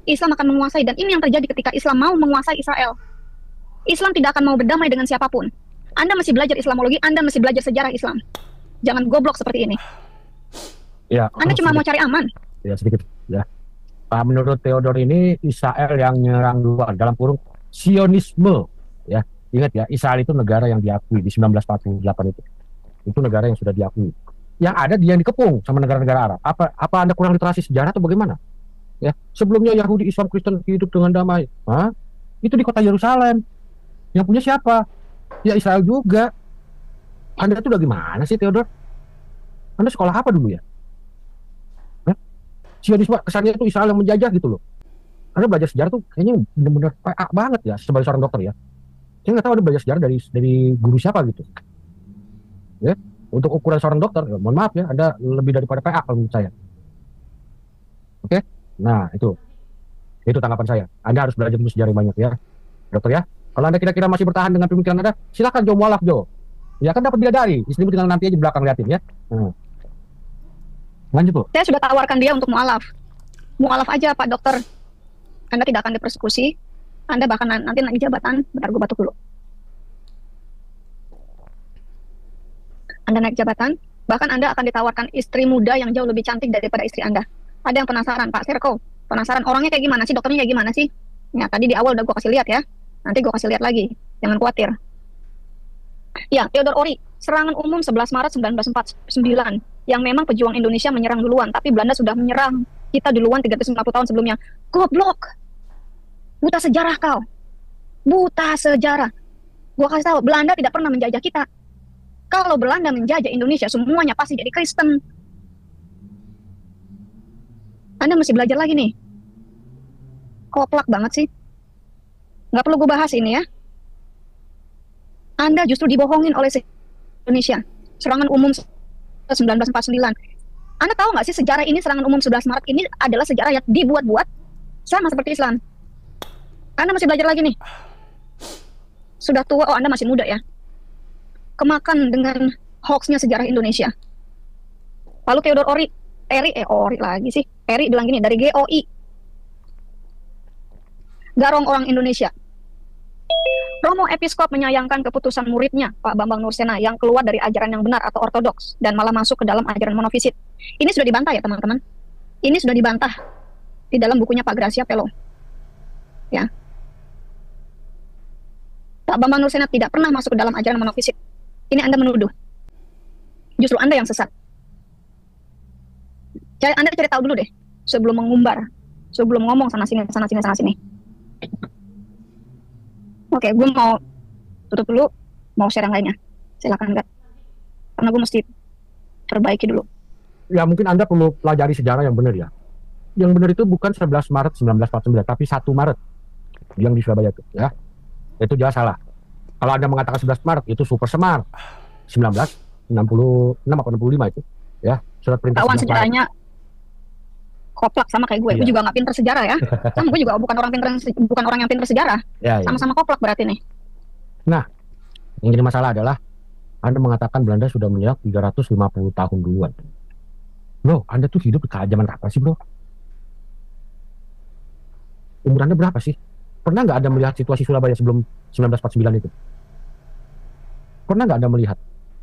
Islam akan menguasai. Dan ini yang terjadi ketika Islam mau menguasai Israel. Islam tidak akan mau berdamai dengan siapapun. Anda masih belajar Islamologi, Anda masih belajar sejarah Islam. Jangan goblok seperti ini. Ya, Anda cuma mau cari aman. Ya, sedikit. Ya. Menurut Theodor ini, Israel yang nyerang duluan, dalam kurung Sionisme. Ya, ingat ya, Israel itu negara yang diakui di 1948 itu. Itu negara yang sudah diakui. Yang ada dia yang dikepung sama negara-negara Arab. Apa Anda kurang literasi sejarah atau bagaimana? Ya, sebelumnya Yahudi, Islam, Kristen hidup dengan damai. Hah? Itu di kota Yerusalem. Yang punya siapa? Ya Israel juga. Anda itu udah gimana sih, Theodor? Anda sekolah apa dulu ya? Sionisme kesannya itu Israel yang menjajah gitu loh. Anda belajar sejarah tuh kayaknya benar-benar PA banget ya sebagai seorang dokter ya. Saya nggak tahu Anda belajar sejarah dari guru siapa gitu. Ya, untuk ukuran seorang dokter, ya, mohon maaf ya, Anda lebih daripada PA kalau menurut saya. Oke? Nah, itu tanggapan saya. Anda harus belajar sejarah yang banyak ya, dokter ya. Kalau Anda kira-kira masih bertahan dengan pemikiran Anda, silakan Jo mualaf Jo. Ya kan dapat bidadari, istrimu tinggal nanti aja di belakang liatin ya. Lanjut Bu. Saya sudah tawarkan dia untuk mualaf. Mualaf aja Pak Dokter. Anda tidak akan dipersekusi. Anda bahkan nanti naik jabatan. Bentar gue batuk dulu. Anda naik jabatan, bahkan Anda akan ditawarkan istri muda yang jauh lebih cantik daripada istri Anda. Ada yang penasaran, Pak Serko? Penasaran orangnya kayak gimana sih, dokternya kayak gimana sih? Ya, tadi di awal udah gue kasih lihat ya. Nanti gue kasih lihat lagi. Jangan khawatir. Ya, Theodor Ori, serangan umum 11 Maret 1949, yang memang pejuang Indonesia menyerang duluan, tapi Belanda sudah menyerang kita duluan 350 tahun sebelumnya. Goblok! Buta sejarah kau. Buta sejarah. Gua kasih tahu, Belanda tidak pernah menjajah kita. Kalau Belanda menjajah Indonesia, semuanya pasti jadi Kristen. Anda masih belajar lagi nih. Koplak banget sih. Nggak perlu gue bahas ini ya. Anda justru dibohongin oleh Indonesia. Serangan umum 1949. Anda tahu nggak sih sejarah ini, serangan umum 11 Maret ini adalah sejarah yang dibuat-buat sama seperti Islam. Anda masih belajar lagi nih. Sudah tua, oh Anda masih muda ya. Kemakan dengan hoaxnya sejarah Indonesia. Lalu Theodor Ori lagi sih. Eri bilang gini, dari GOI. Garong Orang Indonesia. Romo Episkop menyayangkan keputusan muridnya, Pak Bambang Nursena, yang keluar dari ajaran yang benar atau ortodoks, dan malah masuk ke dalam ajaran monofisit. Ini sudah dibantah ya teman-teman. Ini sudah dibantah di dalam bukunya Pak Gracia Pelo. Ya. Pak Bambang Nursena tidak pernah masuk ke dalam ajaran monofisit. Ini Anda menuduh. Justru Anda yang sesat. Anda cari tahu dulu deh, sebelum mengumbar, sebelum ngomong sana sini. Oke, gue mau tutup dulu, mau share yang lainnya. Silakan enggak. Karena gue mesti perbaiki dulu. Ya mungkin Anda perlu pelajari sejarah yang benar ya. Yang benar itu bukan 11 Maret 1949, tapi 1 Maret yang di Surabaya itu ya. Itu jelas salah. Kalau Anda mengatakan 11 Maret itu Super Semar 1966 atau 65 itu ya. Surat perintah kawan sejarahnya koplak sama kayak gue. Gue juga nggak pinter sejarah ya. Sama gue juga bukan orang yang pinter sejarah. Sama-sama koplak berarti nih. Nah, yang jadi masalah adalah Anda mengatakan Belanda sudah menyerang 350 tahun duluan. Bro, Anda tuh hidup di zaman apa sih, bro? Umur Anda berapa sih? Pernah nggak Anda melihat situasi Surabaya sebelum 1949 itu? Pernah nggak Anda melihat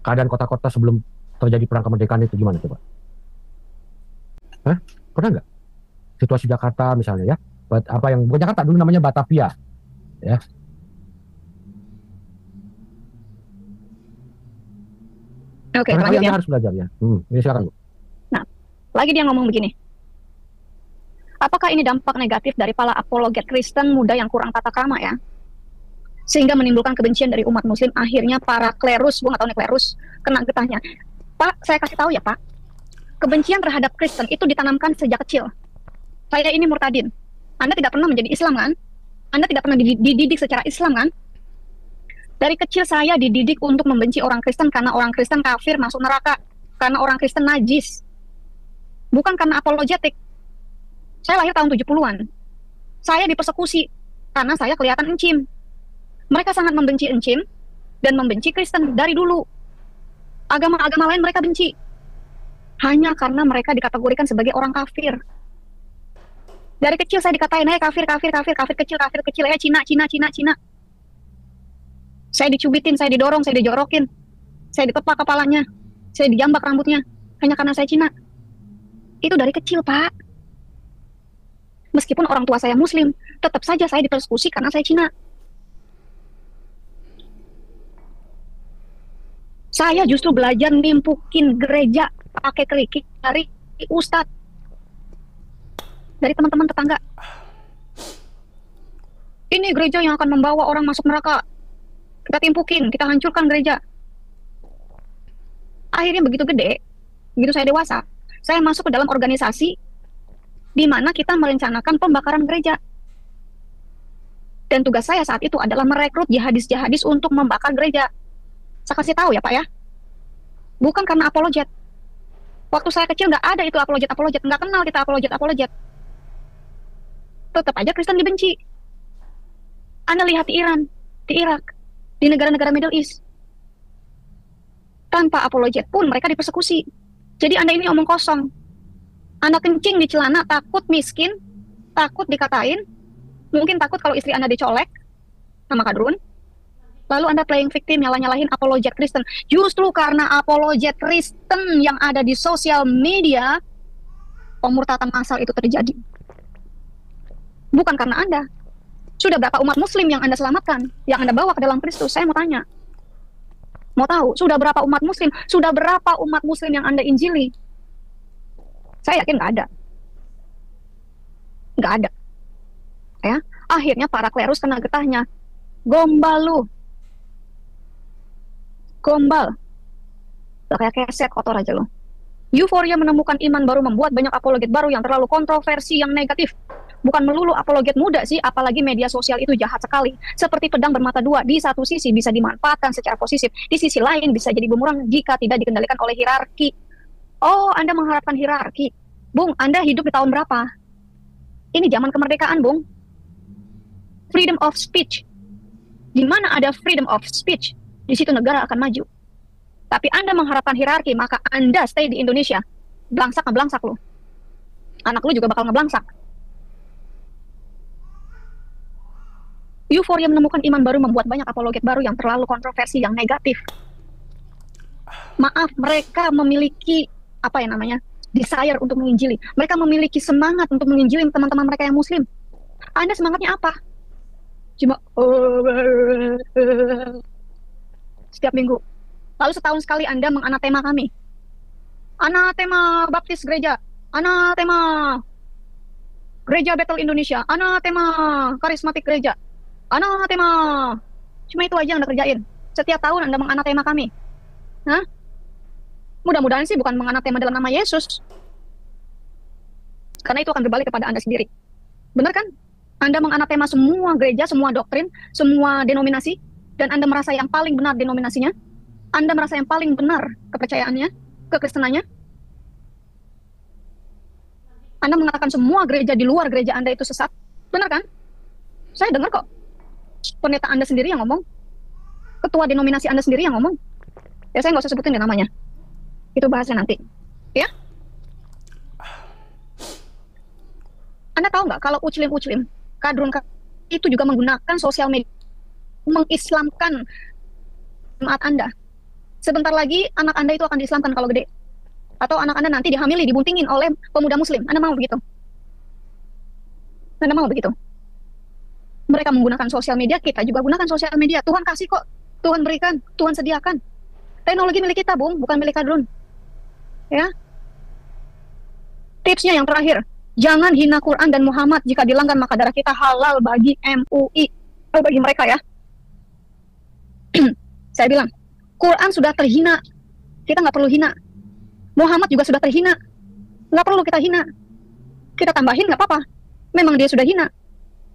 keadaan kota-kota sebelum terjadi perang kemerdekaan itu gimana coba? Hah? Pernah nggak? Situasi Jakarta misalnya ya, apa yang bukan Jakarta dulu namanya Batavia, ya. Oke, lanjut ya. Harus belajar ya. Ini silakan Bu. Nah, lagi dia ngomong begini. Apakah ini dampak negatif dari para apologet Kristen muda yang kurang tata krama ya? Sehingga menimbulkan kebencian dari umat muslim, akhirnya para klerus, gue nggak tahu nih klerus, kena getahnya. Pak, saya kasih tahu ya Pak, kebencian terhadap Kristen itu ditanamkan sejak kecil. Saya ini murtadin. Anda tidak pernah menjadi Islam kan? Anda tidak pernah dididik secara Islam kan? Dari kecil saya dididik untuk membenci orang Kristen karena orang Kristen kafir masuk neraka. Karena orang Kristen najis. Bukan karena apologetik. Saya lahir tahun 70-an. Saya dipersekusi karena saya kelihatan encim. Mereka sangat membenci encim dan membenci Kristen dari dulu. Agama-agama lain mereka benci. Hanya karena mereka dikategorikan sebagai orang kafir. Dari kecil saya dikatain, kafir kecil, Cina. Saya dicubitin, saya didorong, saya dijorokin. Saya ditepak kepalanya, saya dijambak rambutnya. Hanya karena saya Cina. Itu dari kecil, Pak. Meskipun orang tua saya Muslim, tetap saja saya dipersekusi karena saya Cina. Saya justru belajar nimpukin gereja pakai kerikil dari ustadz, dari teman-teman tetangga. Ini gereja yang akan membawa orang masuk neraka. Kita timpukin, kita hancurkan gereja. Akhirnya begitu gede, begitu saya dewasa, saya masuk ke dalam organisasi di mana kita merencanakan pembakaran gereja. Dan tugas saya saat itu adalah merekrut jihadis-jihadis untuk membakar gereja. Saya kasih tahu ya Pak ya, bukan karena apologet. Waktu saya kecil nggak ada itu apologet, nggak kenal kita apologet. Tetap aja Kristen dibenci. Anda lihat di Iran, di Irak, di negara-negara Middle East, tanpa apologet pun mereka dipersekusi. Jadi Anda ini omong kosong. Anda kencing di celana, takut miskin, takut dikatain, mungkin takut kalau istri Anda dicolek sama kadrun. Lalu Anda playing victim, nyalahin apologet Kristen. Justru karena apologet Kristen yang ada di sosial media, pemurtatan massal itu terjadi. Bukan karena Anda. Sudah berapa umat Muslim yang Anda selamatkan, yang Anda bawa ke dalam Kristus? Saya mau tanya. Mau tahu, sudah berapa umat Muslim? Sudah berapa umat Muslim yang Anda injili? Saya yakin nggak ada. Nggak ada. Ya, akhirnya para klerus kena getahnya. Gombal lu. Gombal. Kayak keset kotor aja lo. Euforia menemukan iman baru membuat banyak apologet baru yang terlalu kontroversi, yang negatif. Bukan melulu apologet muda sih, apalagi media sosial itu jahat sekali. Seperti pedang bermata dua, di satu sisi bisa dimanfaatkan secara positif, di sisi lain bisa jadi bumerang jika tidak dikendalikan oleh hierarki. Oh, Anda mengharapkan hierarki. Bung, Anda hidup di tahun berapa? Ini zaman kemerdekaan, Bung. Freedom of speech. Di mana ada freedom of speech, di situ negara akan maju. Tapi Anda mengharapkan hierarki, maka Anda stay di Indonesia. Belangsak ngeblangsak lu. Anak lu juga bakal ngeblangsak. Euforia menemukan iman baru membuat banyak apologet baru yang terlalu kontroversi, yang negatif. Maaf, mereka memiliki apa ya namanya, desire untuk menginjili. Mereka memiliki semangat untuk menginjili teman-teman mereka yang Muslim. Anda semangatnya apa? Cuma setiap minggu. Lalu setahun sekali Anda menganatema kami. Anatema Baptis Gereja, anatema Gereja Bethel Indonesia, anatema Karismatik Gereja, anatema. Cuma itu aja yang Anda kerjain. Setiap tahun Anda menganatema kami. Hah? Mudah-mudahan sih bukan menganatema dalam nama Yesus. Karena itu akan berbalik kepada Anda sendiri. Benar kan? Anda menganatema semua gereja, semua doktrin, semua denominasi, dan Anda merasa yang paling benar denominasinya. Anda merasa yang paling benar kepercayaannya, kekristenannya. Anda mengatakan semua gereja di luar gereja Anda itu sesat. Benar kan? Saya dengar kok. Pendeta Anda sendiri yang ngomong. Ketua denominasi Anda sendiri yang ngomong. Ya saya nggak usah sebutin deh namanya. Itu bahasnya nanti. Ya? Anda tahu nggak kalau uclim-uclim, kadrun itu juga menggunakan sosial media mengislamkan jemaat Anda. Sebentar lagi anak Anda itu akan diislamkan kalau gede. Atau anak Anda nanti dihamili, dibuntingin oleh pemuda Muslim. Anda mau begitu? Anda mau begitu? Mereka menggunakan sosial media, kita juga gunakan sosial media. Tuhan kasih kok, Tuhan berikan, Tuhan sediakan. Teknologi milik kita, Bung, bukan milik kadrun. Ya. Tipsnya yang terakhir, jangan hina Quran dan Muhammad. Jika dilanggar maka darah kita halal bagi MUI. Oh, bagi mereka ya. Saya bilang, Quran sudah terhina, kita nggak perlu hina. Muhammad juga sudah terhina, nggak perlu kita hina. Kita tambahin nggak apa-apa. Memang dia sudah hina.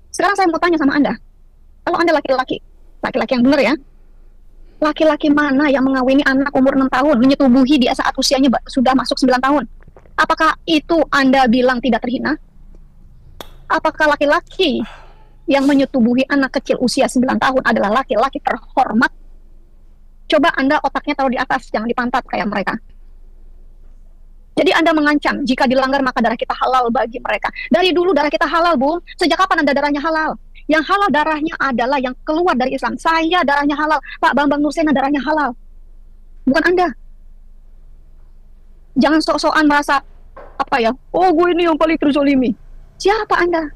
Sekarang saya mau tanya sama Anda, kalau Anda laki-laki yang benar ya, laki-laki mana yang mengawini anak umur 6 tahun, menyetubuhi dia saat usianya sudah masuk 9 tahun? Apakah itu Anda bilang tidak terhina? Apakah laki-laki yang menyetubuhi anak kecil usia 9 tahun adalah laki-laki terhormat? Coba Anda otaknya taruh di atas, jangan di pantat kayak mereka. Jadi Anda mengancam, jika dilanggar maka darah kita halal bagi mereka. Dari dulu darah kita halal, Bu. Sejak kapan Anda darahnya halal? Yang halal darahnya adalah yang keluar dari Islam. Saya darahnya halal. Pak Bambang Nursena darahnya halal. Bukan Anda. Jangan sok-sokan merasa, apa ya, oh gue ini yang paling terzolimi. Siapa Anda?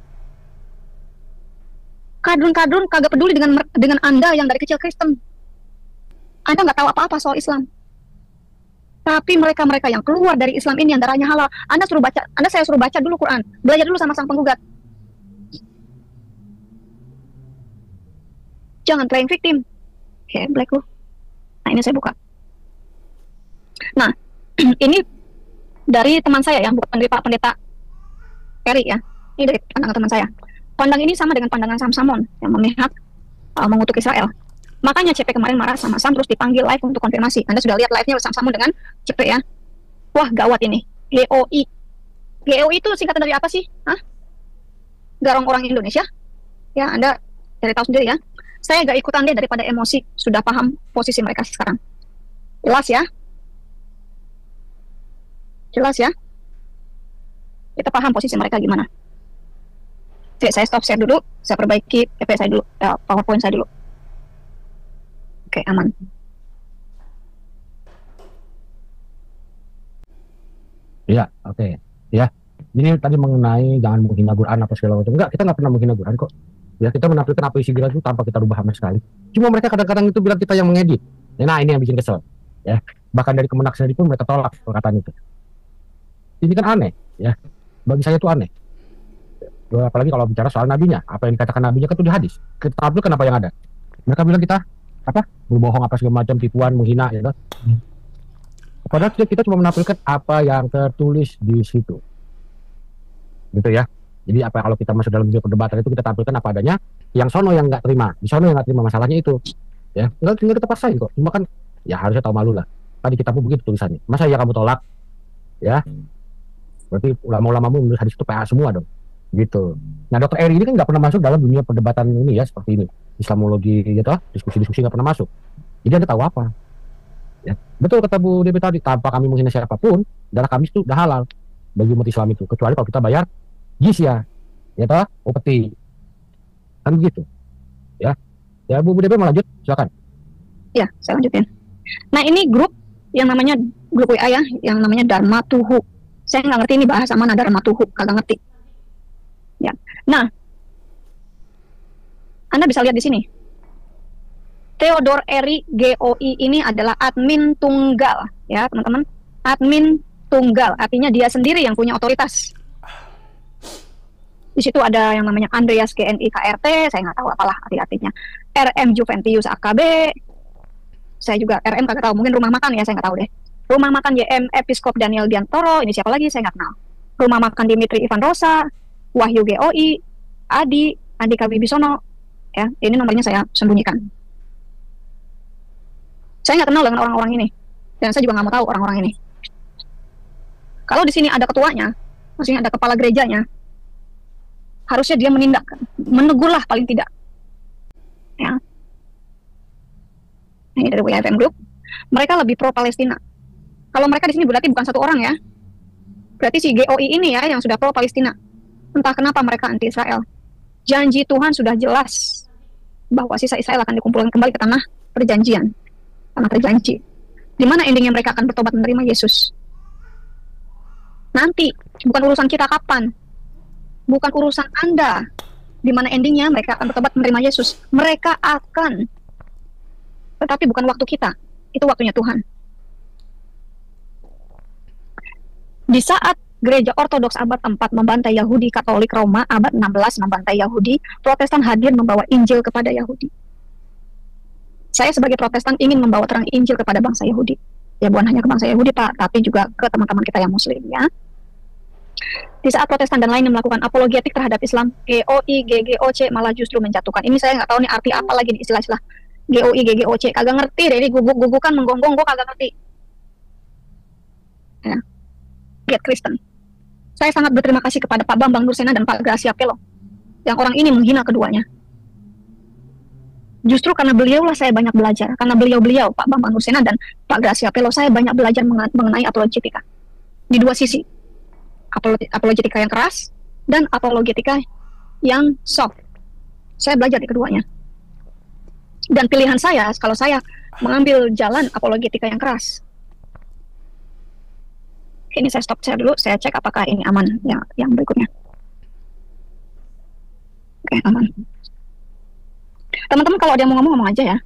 Kadrun-kadrun kagak peduli dengan Anda yang dari kecil Kristen. Anda nggak tahu apa-apa soal Islam. Tapi mereka-mereka yang keluar dari Islam ini yang darahnya halal, saya suruh baca dulu Quran, belajar dulu sama sang penggugat. Jangan playing victim. Oke, black lu. Nah, ini saya buka. Nah, ini dari teman saya ya, bukan dari Pak Pendeta Eri ya. Ini dari pandangan teman saya. Pandang ini sama dengan pandangan Sam Samon yang memihak mengutuk Israel. Makanya CP kemarin marah sama Sam, terus dipanggil live untuk konfirmasi. Anda sudah lihat live-nya Sam Samon dengan CP ya. Wah, gawat ini. GOI. GOI itu singkatan dari apa sih? Hah? Garong orang Indonesia? Ya, Anda cari tahu sendiri ya. Saya gak ikutan deh daripada emosi. Sudah paham posisi mereka sekarang. Jelas ya? Jelas ya? Kita paham posisi mereka gimana. Oke, saya stop share dulu. Saya perbaiki PP saya dulu. PowerPoint saya dulu. Oke, aman. Ya, oke. Ya, ini tadi mengenai jangan menghina Quran apa segala macam. Enggak, kita nggak pernah menghina Quran kok. Ya, kita menampilkan apa isi Quran itu tanpa kita rubah sama sekali. Cuma mereka kadang-kadang itu bilang kita yang mengedit. Nah, ini yang bikin kesel. Ya, bahkan dari Kemenak sendiri pun mereka tolak perkataan itu. Ini kan aneh, ya. Bagi saya itu aneh. Apalagi kalau bicara soal nabinya, apa yang dikatakan nabinya kan itu di hadis. Kita tampilkan apa yang ada. Mereka bilang kita apa berbohong apa segala macam, tipuan, menghina gitu. Padahal kita cuma menampilkan apa yang tertulis di situ, gitu ya. Jadi apa kalau kita masuk dalam video perdebatan itu kita tampilkan apa adanya. Yang sono yang nggak terima, di sono yang nggak terima, masalahnya itu, ya. Tinggal kita paksain kok. Cuma kan ya harusnya tahu malu lah. Tadi kita pun begitu tulisannya. Masa ya kamu tolak, ya? Berarti ulama-ulamamu menulis hadis itu PA semua dong, gitu. Nah, Dr. Eri ini kan nggak pernah masuk dalam dunia perdebatan ini ya seperti ini. Islamologi gitu, diskusi-diskusi nggak pernah masuk. Jadi Anda tahu apa? Ya, betul kata Bu Dewi tadi, tanpa kami menghina siapapun, darah kami itu udah halal bagi umat Islam itu, kecuali kalau kita bayar jizya, ya toh, upeti, kan begitu, ya. Ya Bu Dewi mau lanjut, silakan. Ya, saya lanjutin. Nah, ini grup yang namanya grup WA ya, yang namanya Dharma Tuhu. Saya nggak ngerti ini bahasa mana Dharma Tuhu, kagak ngerti. Ya, nah. Anda bisa lihat di sini. Theodore Eri GOI ini adalah admin tunggal, ya teman-teman. Admin tunggal, artinya dia sendiri yang punya otoritas. Di situ ada yang namanya Andreas GNI KRT, saya nggak tahu apalah artinya. RM Juventius AKB, saya juga RM kagak tahu. Mungkin rumah makan ya, saya nggak tahu deh. Rumah makan YM Episkop Daniel Biantoro, ini siapa lagi saya nggak kenal. Rumah makan Dimitri Ivan Rosa, Wahyu GOI, Andika Wibisono. Ya, ini nomornya saya sembunyikan. Saya nggak kenal dengan orang-orang ini, dan saya juga nggak mau tahu orang-orang ini. Kalau di sini ada ketuanya, maksudnya ada kepala gerejanya, harusnya dia menindak, menegurlah paling tidak. Ya, ini dari WFM Group. Mereka lebih pro Palestina. Kalau mereka di sini berarti bukan satu orang ya, berarti si GOI ini ya yang sudah pro Palestina. Entah kenapa mereka anti Israel. Janji Tuhan sudah jelas bahwa sisa Israel akan dikumpulkan kembali ke tanah perjanjian, tanah terjanji. Di mana endingnya mereka akan bertobat menerima Yesus? Nanti, bukan urusan kita kapan, bukan urusan Anda. Di mana endingnya mereka akan bertobat menerima Yesus. Mereka akan, tetapi bukan waktu kita. Itu waktunya Tuhan. Di saat Gereja Ortodoks abad 4 membantai Yahudi, Katolik Roma abad 16 membantai Yahudi, Protestan hadir membawa Injil kepada Yahudi. Saya sebagai Protestan ingin membawa terang Injil kepada bangsa Yahudi. Ya bukan hanya ke bangsa Yahudi Pak, tapi juga ke teman-teman kita yang Muslim ya. Di saat Protestan dan lainnya melakukan apologetik terhadap Islam, GOI, GGOC malah justru menjatuhkan. Ini saya nggak tahu nih arti apa lagi nih istilah-istilah GOI, GGOC. Kagak ngerti deh, ini guguk-gugukan, menggonggong, gue kagak ngerti. Ya. Get Kristen. Saya sangat berterima kasih kepada Pak Bambang Nursena dan Pak Gracia Pelo yang orang ini menghina keduanya. Justru karena beliaulah saya banyak belajar. Karena beliau-beliau, Pak Bambang Nusena dan Pak Gracia Pelo, saya banyak belajar mengenai apologetika. Di dua sisi. Apologetika yang keras dan apologetika yang soft. Saya belajar di keduanya. Dan pilihan saya, kalau saya mengambil jalan apologetika yang keras. Ini saya stop share dulu, saya cek apakah ini aman yang berikutnya. Oke, aman. Teman-teman kalau ada yang mau ngomong aja ya.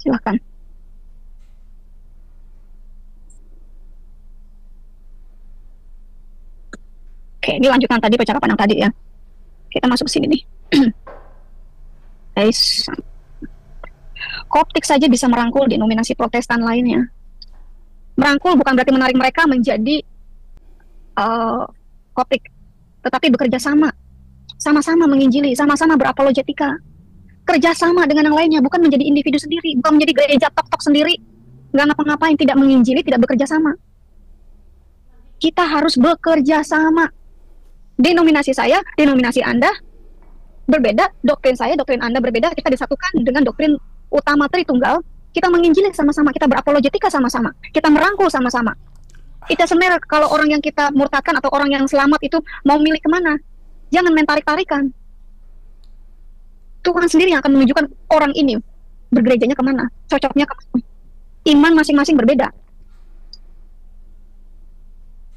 Silahkan. Oke, ini lanjutan tadi percakapan yang tadi ya. Kita masuk sini nih. Guys. Koptik saja bisa merangkul denominasi Protestan lainnya. Merangkul bukan berarti menarik mereka menjadi Koptik, tetapi bekerja sama. Sama-sama menginjili, sama-sama berapologetika. Kerjasama dengan yang lainnya, bukan menjadi individu sendiri, bukan menjadi gereja tok-tok sendiri, nggak ngapa-ngapain, tidak menginjili, tidak bekerja sama. Kita harus bekerja sama. Denominasi saya, denominasi Anda berbeda, doktrin saya, doktrin Anda berbeda, kita disatukan dengan doktrin utama Tritunggal, kita menginjili sama-sama, kita berapologetika sama-sama, kita merangkul sama-sama. Itu sebenarnya kalau orang yang kita murtadkan atau orang yang selamat itu mau milih kemana, jangan main tarik-tarikan. Tuhan sendiri yang akan menunjukkan orang ini bergerejanya kemana, cocoknya kemana. Iman masing-masing berbeda.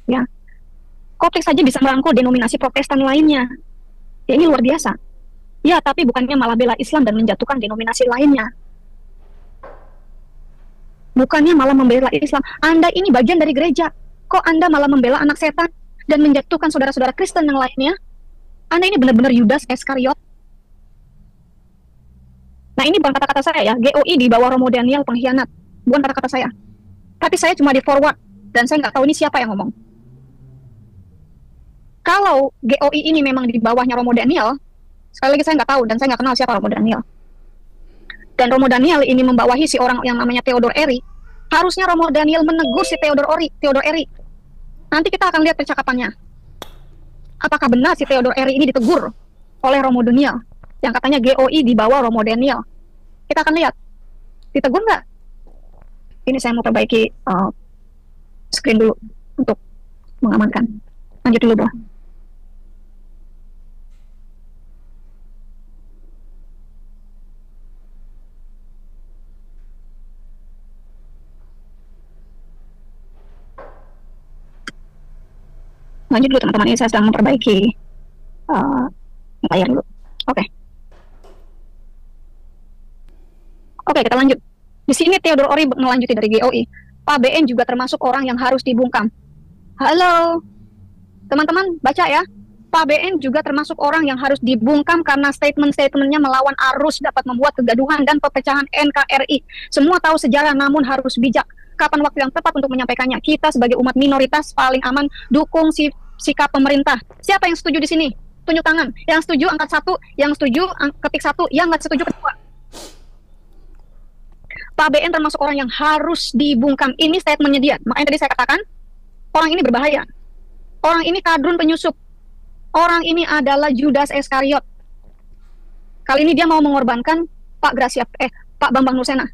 Ya, Koptik saja bisa merangkul denominasi Protestan lainnya. Ya, ini luar biasa. Ya, tapi bukannya malah bela Islam dan menjatuhkan denominasi lainnya. Bukannya malah membela Islam. Anda ini bagian dari gereja. Kok Anda malah membela anak setan dan menjatuhkan saudara-saudara Kristen yang lainnya? Anda ini benar-benar Yudas Iskariot. Nah, ini bukan kata-kata saya ya. GOI di bawah Romo Daniel pengkhianat. Bukan kata-kata saya. Tapi saya cuma di forward. Dan saya nggak tahu ini siapa yang ngomong. Kalau GOI ini memang di bawahnya Romo Daniel, sekali lagi saya nggak tahu dan saya nggak kenal siapa Romo Daniel. Dan Romo Daniel ini membawahi si orang yang namanya Theodor Eri. Harusnya Romo Daniel menegur si Theodor Eri. Nanti kita akan lihat percakapannya. Apakah benar si Theodor Eri ini ditegur oleh Romo Daniel? Yang katanya GOI di bawah Romo Daniel. Kita akan lihat. Ditegur nggak? Ini saya mau perbaiki screen dulu untuk mengamankan. Lanjut dulu, Bro. Lanjut dulu teman-teman, ini saya sedang memperbaiki layar dulu. Oke. Oke, kita lanjut. Di sini Theodor Ori melanjuti dari GOI. Pak BN juga termasuk orang yang harus dibungkam. Halo, teman-teman, baca ya. Pak BN juga termasuk orang yang harus dibungkam karena statement-statementnya melawan arus dapat membuat kegaduhan dan perpecahan NKRI. Semua tahu sejarah namun harus bijak. Kapan waktu yang tepat untuk menyampaikannya? Kita sebagai umat minoritas paling aman dukung sikap pemerintah. Siapa yang setuju di sini? Tunjuk tangan. Yang setuju angkat 1, yang setuju ketik 1, yang nggak setuju ketik 2. Pak BN termasuk orang yang harus dibungkam. Ini statementnya dia. Makanya tadi saya katakan, orang ini berbahaya. Orang ini kadrun penyusup. Orang ini adalah Judas Iskariot. Kali ini dia mau mengorbankan Pak Bambang Nusena.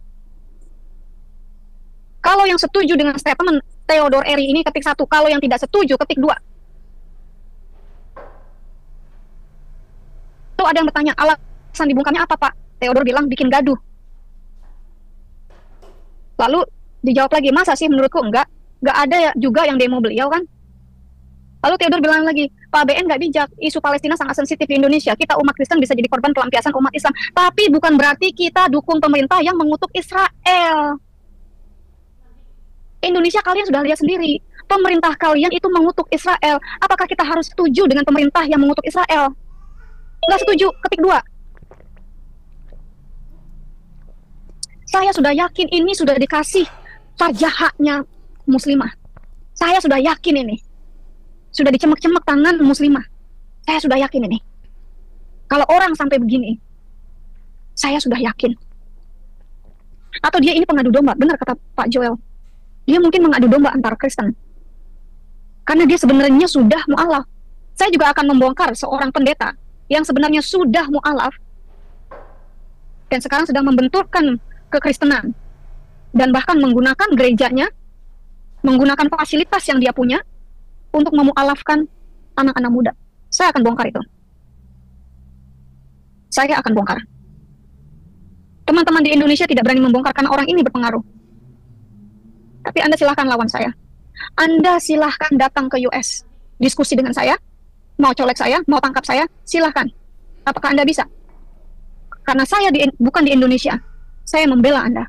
Kalau yang setuju dengan statement Theodor Eri ini ketik 1, kalau yang tidak setuju ketik 2. Tuh ada yang bertanya, alasan dibungkamnya apa, Pak? Theodor bilang bikin gaduh. Lalu dijawab lagi, masa sih menurutku enggak ada juga yang demo beliau kan? Lalu Theodor bilang lagi, Pak BN nggak bijak, isu Palestina sangat sensitif di Indonesia, kita umat Kristen bisa jadi korban pelampiasan umat Islam, tapi bukan berarti kita dukung pemerintah yang mengutuk Israel. Indonesia kalian sudah lihat sendiri, pemerintah kalian itu mengutuk Israel. Apakah kita harus setuju dengan pemerintah yang mengutuk Israel? Nggak setuju, ketik 2. Saya sudah yakin ini sudah dikasih farjahaknya muslimah. Saya sudah yakin ini. Sudah dicemek-cemek tangan muslimah. Saya sudah yakin ini. Kalau orang sampai begini, saya sudah yakin. Atau dia ini pengadu domba, benar kata Pak Joel. Dia mungkin mengadu domba antara Kristen. Karena dia sebenarnya sudah mu'alaf. Saya juga akan membongkar seorang pendeta yang sebenarnya sudah mu'alaf. dan sekarang sedang membenturkan kekristenan dan bahkan menggunakan gerejanya, menggunakan fasilitas yang dia punya untuk memualafkan anak-anak muda. Saya akan bongkar itu. Saya akan bongkar. Teman-teman di Indonesia tidak berani membongkar karena orang ini berpengaruh. Tapi Anda silahkan lawan saya. Anda silahkan datang ke US, diskusi dengan saya, mau colek saya, mau tangkap saya, silahkan. Apakah Anda bisa? Karena saya bukan di Indonesia, saya membela Anda.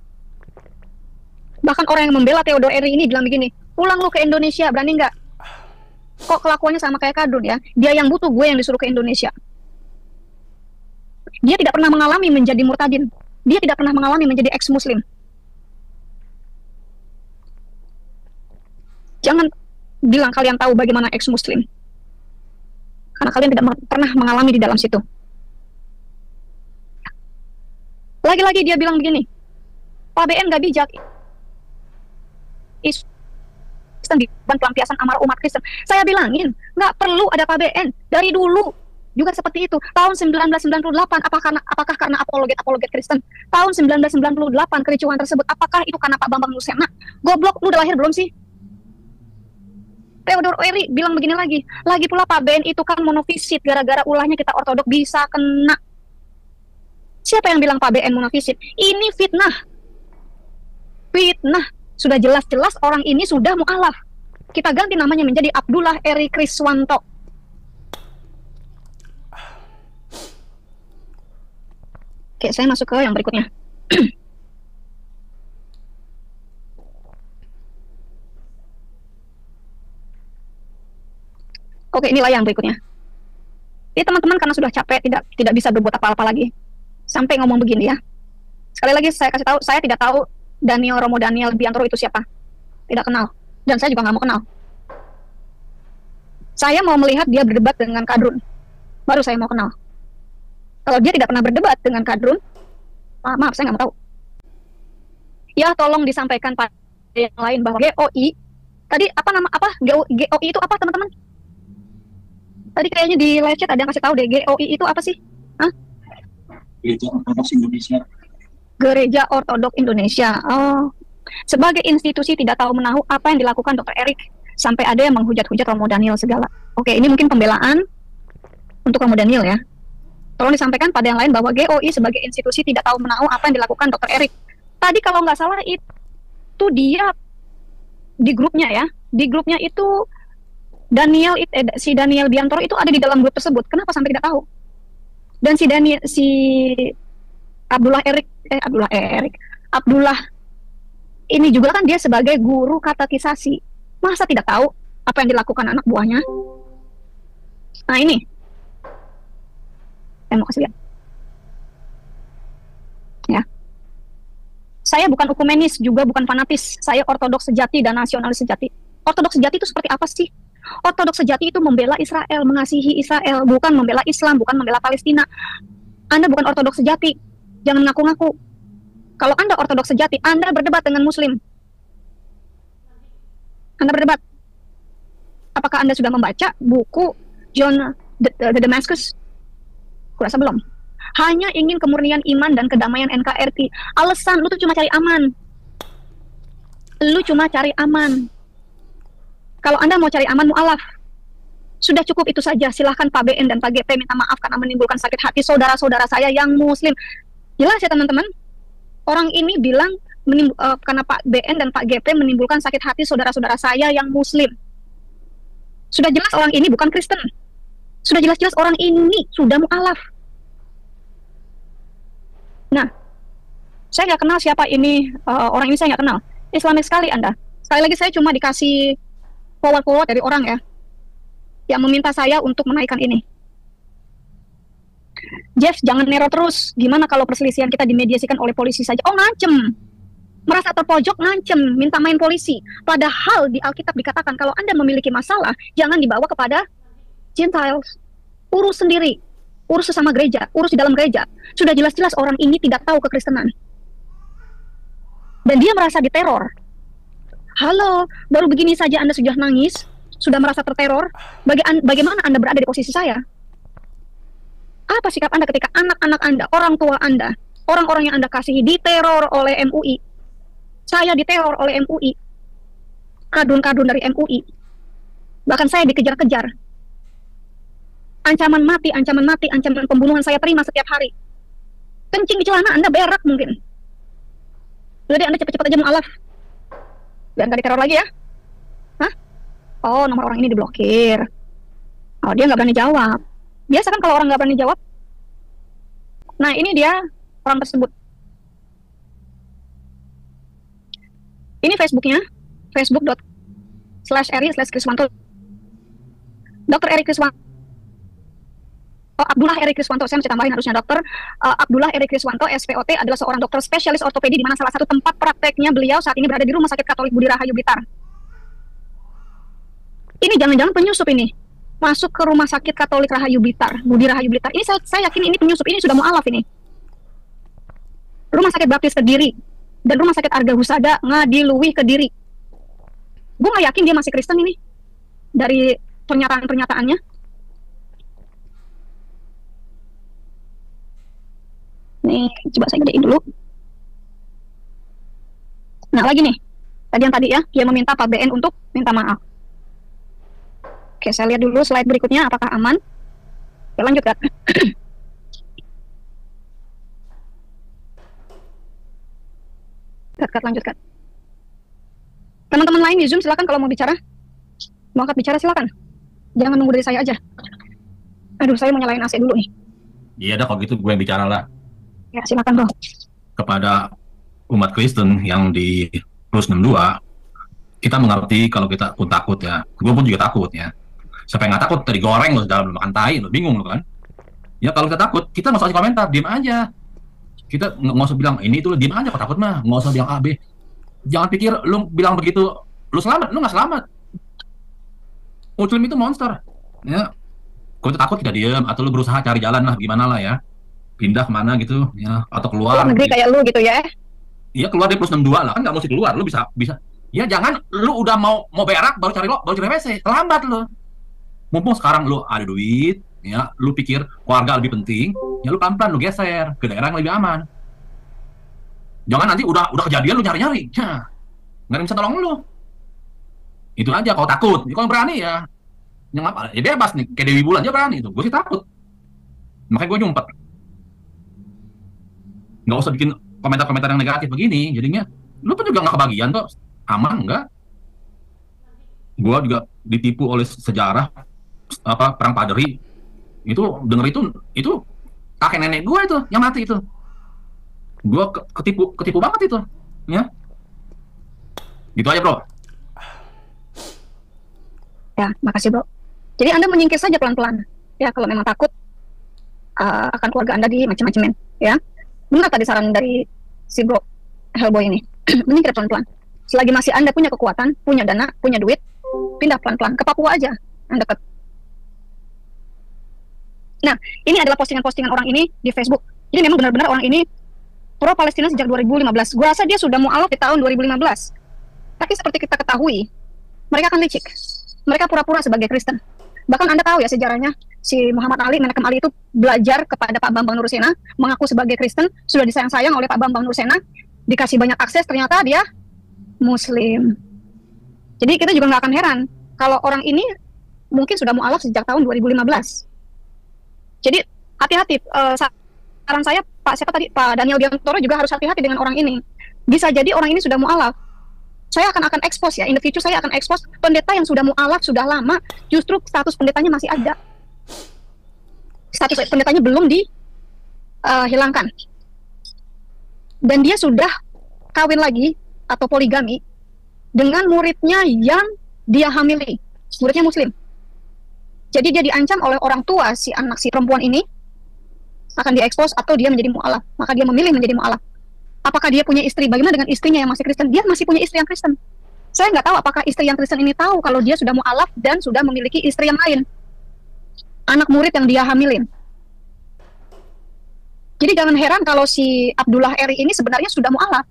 Bahkan orang yang membela Theodore Eri ini bilang begini, pulang lu ke Indonesia, berani nggak? Kok kelakuannya sama kayak Kadrun ya? Dia yang butuh, gue yang disuruh ke Indonesia. Dia tidak pernah mengalami menjadi murtadin. Dia tidak pernah mengalami menjadi ex-muslim. Jangan bilang kalian tahu bagaimana ex-muslim. Karena kalian tidak pernah mengalami di dalam situ. Lagi-lagi dia bilang begini, Pak BN gak bijak. Kristen di pelampiasan amarah umat Kristen. Saya bilangin, nggak perlu ada Pak BN. Dari dulu juga seperti itu. Tahun 1998, apakah karena apologet Kristen? Tahun 1998 kericuhan tersebut, apakah itu karena Pak Bambang Nusena? Goblok, lu udah lahir belum sih? Theodore Eri bilang begini lagi pula Pak BN itu kan monofisit, gara-gara ulahnya kita ortodok bisa kena. Siapa yang bilang Pak BN monofisit? Ini fitnah. Fitnah. Sudah jelas-jelas orang ini sudah mu'alaf. Kita ganti namanya menjadi Abdullah Eri Kriswanto. Oke, saya masuk ke yang berikutnya. Oke, inilah yang berikutnya. Jadi teman-teman karena sudah capek, tidak bisa berbuat apa-apa lagi. Sampai ngomong begini ya. Sekali lagi saya kasih tahu, saya tidak tahu Romo Daniel Biantoro itu siapa. Tidak kenal. Dan saya juga nggak mau kenal. Saya mau melihat dia berdebat dengan Kadrun. Baru saya mau kenal. Kalau dia tidak pernah berdebat dengan Kadrun, maaf saya nggak mau tahu. Ya tolong disampaikan pada yang lain bahwa GOI, tadi GOI itu apa teman-teman? Tadi kayaknya di live chat ada yang kasih tahu deh, GOI itu apa sih? Hah? Gereja Ortodoks Indonesia. Gereja Ortodok Indonesia. Oh, sebagai institusi tidak tahu menahu apa yang dilakukan Dr. Erik sampai ada yang menghujat-hujat Romo Daniel segala. Oke, ini mungkin pembelaan untuk Romo Daniel ya. Tolong disampaikan pada yang lain bahwa GOI sebagai institusi tidak tahu menahu apa yang dilakukan Dr. Erik. Tadi kalau nggak salah itu dia di grupnya ya, di grupnya itu si Daniel Biantoro itu ada di dalam grup tersebut. Kenapa sampai tidak tahu? Dan si Abdullah ini juga kan dia sebagai guru katekisasi. Masa tidak tahu apa yang dilakukan anak buahnya? Nah ini, saya mau kasih lihat. Ya, saya bukan ukumenis, juga bukan fanatis. Saya ortodoks sejati dan nasionalis sejati. Ortodoks sejati itu seperti apa sih? Ortodoks sejati itu membela Israel, mengasihi Israel, bukan membela Islam, bukan membela Palestina. Anda bukan ortodoks sejati. Jangan ngaku-ngaku. Kalau Anda ortodoks sejati, Anda berdebat dengan Muslim. Anda berdebat. Apakah Anda sudah membaca buku John the Damascus? Kurasa belum. Hanya ingin kemurnian iman dan kedamaian NKRI. Alasan, lu tuh cuma cari aman. Lu cuma cari aman. Kalau Anda mau cari aman, mu'alaf. Sudah cukup itu saja. Silahkan Pak BN dan Pak GP minta maaf karena menimbulkan sakit hati saudara-saudara saya yang Muslim. Jelas ya teman-teman? Orang ini bilang karena Pak BN dan Pak GP menimbulkan sakit hati saudara-saudara saya yang Muslim. Sudah jelas orang ini bukan Kristen. Sudah jelas-jelas orang ini sudah mu'alaf. Nah, saya nggak kenal siapa ini, orang ini saya nggak kenal. Islamik sekali Anda. Sekali lagi saya cuma dikasih forward dari orang ya, yang meminta saya untuk menaikkan ini. Jeff, jangan neror terus. Gimana kalau perselisihan kita dimediasikan oleh polisi saja? Oh, ngancem. Merasa terpojok, ngancem. Minta main polisi. Padahal di Alkitab dikatakan kalau Anda memiliki masalah, jangan dibawa kepada Gentiles. Urus sendiri. Urus sesama gereja. Urus di dalam gereja. Sudah jelas-jelas orang ini tidak tahu kekristenan. Dan dia merasa diteror. Halo, baru begini saja Anda sudah nangis? Sudah merasa terteror? Bagaimana Anda berada di posisi saya? Apa sikap Anda ketika anak-anak Anda, orang tua Anda, Orang-orang yang Anda kasihi diteror oleh MUI. Saya diteror oleh MUI. Kadun-kadun dari MUI. Bahkan saya dikejar-kejar. Ancaman mati, ancaman pembunuhan saya terima setiap hari. Kencing di celana Anda berak mungkin. Jadi Anda cepat-cepat aja mualaf. Biar nggak diteror lagi ya. Hah? Oh, nomor orang ini diblokir. Oh, dia nggak berani jawab. Biasa kan kalau orang nggak berani jawab. Nah, ini dia orang tersebut. Ini Facebooknya, facebook.com/eri/Kriswanto. Dr. Eri Kriswanto. Abdullah Eri Kriswanto, saya mesti tambahin harusnya Dr. Abdullah Eri Kriswanto, SPOT, adalah seorang dokter spesialis ortopedi di mana salah satu tempat prakteknya beliau saat ini berada di Rumah Sakit Katolik Budi Rahayu Blitar. Ini jangan-jangan penyusup ini. Masuk ke Rumah Sakit Katolik Rahayu Blitar, Budi Rahayu Blitar. Ini saya yakin ini penyusup, ini sudah mualaf ini. Rumah Sakit Baptis Kediri dan Rumah Sakit Arga Husada Ngadiluih Kediri. Gue gak yakin dia masih Kristen ini dari pernyataan-pernyataannya. Nih, coba saya gedein dulu. Nah, lagi nih. Tadi ya, dia meminta Pak BN untuk minta maaf. Oke, saya lihat dulu slide berikutnya apakah aman. Oke, lanjut kan. Lanjutkan. Teman-teman lain di Zoom silakan kalau mau bicara. Mau angkat bicara silakan. Jangan nunggu dari saya aja. Aduh, saya mau nyalain AC dulu nih. Iya dah, kalau gitu gue yang bicara lah. Ya, silakan bro. Kepada umat Kristen yang di Plus 62, kita mengerti kalau kita pun takut ya. Gue pun juga takut ya. Siapa yang nggak takut, tadi goreng lo dalam makan tai, lo bingung lo kan. Ya kalau kita takut, kita nggak usah kasih komentar, diem aja. Kita nggak usah bilang ini itu, diem aja kok takut mah, nggak usah bilang A B. Jangan pikir lu bilang begitu lu selamat, lu nggak selamat. Muslim itu monster ya. Kalau kita takut kita diem, atau lu berusaha cari jalan lah, gimana lah ya, pindah kemana gitu ya, atau keluar negeri kayak lu gitu ya. Iya, keluar dari Plus 62 lah, kan nggak mesti keluar, lu bisa ya. Jangan lu udah mau berak baru cari WC, terlambat lu. Mumpung sekarang lu ada duit ya, lu pikir keluarga lebih penting ya, lu pelan-pelan lu geser ke daerah yang lebih aman. Jangan nanti udah kejadian lu nyari-nyari ya, nggak ada yang bisa tolong lu. Itu aja. Kalau takut, kalau berani ya yang apa ya bebas nih, kayak Dewi Bulan aja berani itu. Gue sih takut, makanya gue nyumpet. Nggak usah bikin komentar-komentar yang negatif begini, jadinya lu pun juga nggak kebagian kok. Aman enggak? Gue juga ditipu oleh sejarah perang Paderi. Itu denger itu kakek nenek gue itu yang mati itu. Gue ketipu banget itu ya. Gitu aja bro. Ya, makasih bro. Jadi Anda menyingkir saja pelan-pelan ya, kalau memang takut akan keluarga Anda di macam-macamin ya. Benar tadi saran dari si bro Hellboy ini. Menyingkir pelan-pelan. Selagi masih Anda punya kekuatan, punya dana, punya duit, pindah pelan-pelan ke Papua aja yang dekat. Nah, ini adalah postingan-postingan orang ini di Facebook. Jadi memang benar-benar orang ini pro Palestina sejak 2015. Gue rasa dia sudah mualaf di tahun 2015. Tapi seperti kita ketahui, mereka akan licik. Mereka pura-pura sebagai Kristen. Bahkan Anda tahu ya sejarahnya, si Muhammad Ali, Menakem Ali itu belajar kepada Pak Bambang Nursena, mengaku sebagai Kristen, sudah disayang-sayang oleh Pak Bambang Nursena, dikasih banyak akses, ternyata dia Muslim. Jadi kita juga nggak akan heran kalau orang ini mungkin sudah mualaf sejak tahun 2015. Jadi hati-hati. Saran saya, Pak Daniel Biantoro juga harus hati-hati dengan orang ini. Bisa jadi orang ini sudah mualaf. Saya akan expose ya, in the future saya akan expose pendeta yang sudah mualaf sudah lama, justru status pendetanya masih ada. Status pendetanya belum dihilangkan. Dan dia sudah kawin lagi atau poligami dengan muridnya yang dia hamili. Muridnya Muslim. Jadi dia diancam oleh orang tua si anak si perempuan ini akan diekspos atau dia menjadi mualaf. Maka dia memilih menjadi mualaf. Apakah dia punya istri? Bagaimana dengan istrinya yang masih Kristen? Dia masih punya istri yang Kristen. Saya nggak tahu apakah istri yang Kristen ini tahu kalau dia sudah mualaf dan sudah memiliki istri yang lain. Anak murid yang dia hamilin. Jadi jangan heran kalau si Abdullah Eri ini sebenarnya sudah mualaf.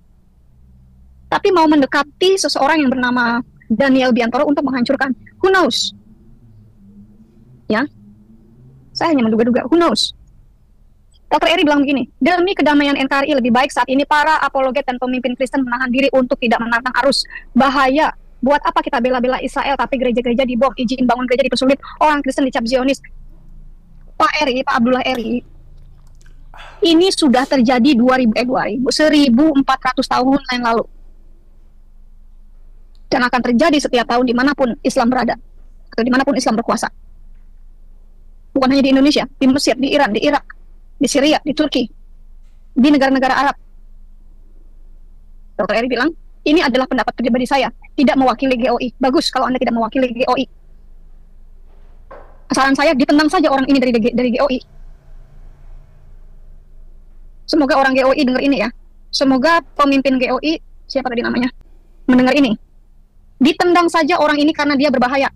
Tapi mau mendekati seseorang yang bernama Daniel Biantoro untuk menghancurkan. Who knows? Ya, saya hanya menduga-duga. Who knows? Dr. Eri bilang begini, demi kedamaian NKRI lebih baik saat ini para apologet dan pemimpin Kristen menahan diri untuk tidak menantang arus. Bahaya, buat apa kita bela-bela Israel tapi gereja-gereja dibom, izin bangun gereja dipersulit, orang Kristen dicap Zionis. Pak Abdullah Eri, ini sudah terjadi 1400 tahun yang lalu. Dan akan terjadi setiap tahun dimanapun Islam berada, atau dimanapun Islam berkuasa. Bukan hanya di Indonesia, di Mesir, di Iran, di Irak, di Syria, di Turki, di negara-negara Arab. Dr. Eri bilang, ini adalah pendapat pribadi saya, tidak mewakili GOI. Bagus kalau Anda tidak mewakili GOI. Saran saya, ditendang saja orang ini dari GOI. Semoga orang GOI dengar ini ya. Semoga pemimpin GOI, siapa tadi namanya, mendengar ini. Ditendang saja orang ini karena dia berbahaya.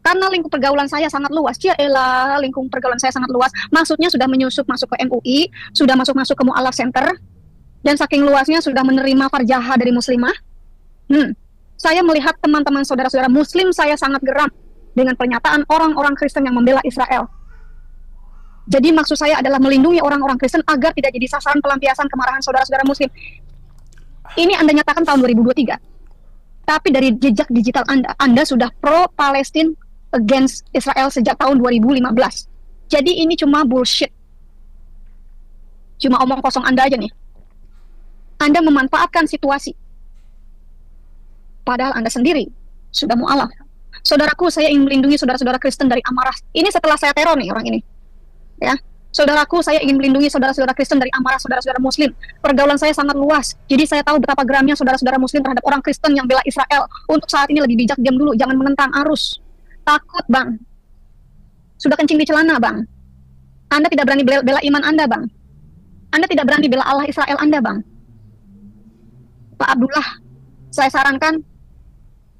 Karena lingkup pergaulan saya sangat luas. Yaelah, lingkup pergaulan saya sangat luas. Maksudnya sudah menyusup masuk ke MUI, sudah masuk ke Mu'alaf Center, dan saking luasnya sudah menerima farjaha dari muslimah. Saya melihat teman-teman saudara-saudara muslim saya sangat geram dengan pernyataan orang-orang Kristen yang membela Israel. Jadi maksud saya adalah melindungi orang-orang Kristen agar tidak jadi sasaran pelampiasan kemarahan saudara-saudara muslim. Ini Anda nyatakan tahun 2023. Tapi dari jejak digital Anda sudah pro-Palestine against Israel sejak tahun 2015. Jadi ini cuma bullshit. Cuma omong kosong Anda aja nih. Anda memanfaatkan situasi. Padahal Anda sendiri sudah mu'alaf. Saudaraku, saya ingin melindungi saudara-saudara Kristen dari amarah. Ini setelah saya teror nih orang ini. Ya. Saudaraku, saya ingin melindungi saudara-saudara Kristen dari amarah saudara-saudara Muslim. Pergaulan saya sangat luas. Jadi saya tahu betapa geramnya saudara-saudara Muslim terhadap orang Kristen yang bela Israel. Untuk saat ini lebih bijak, diam dulu. Jangan menentang arus. Takut, Bang. Sudah kencing di celana, Bang. Anda tidak berani bela iman Anda, Bang. Anda tidak berani bela Allah Israel Anda, Bang. Pak Abdullah, saya sarankan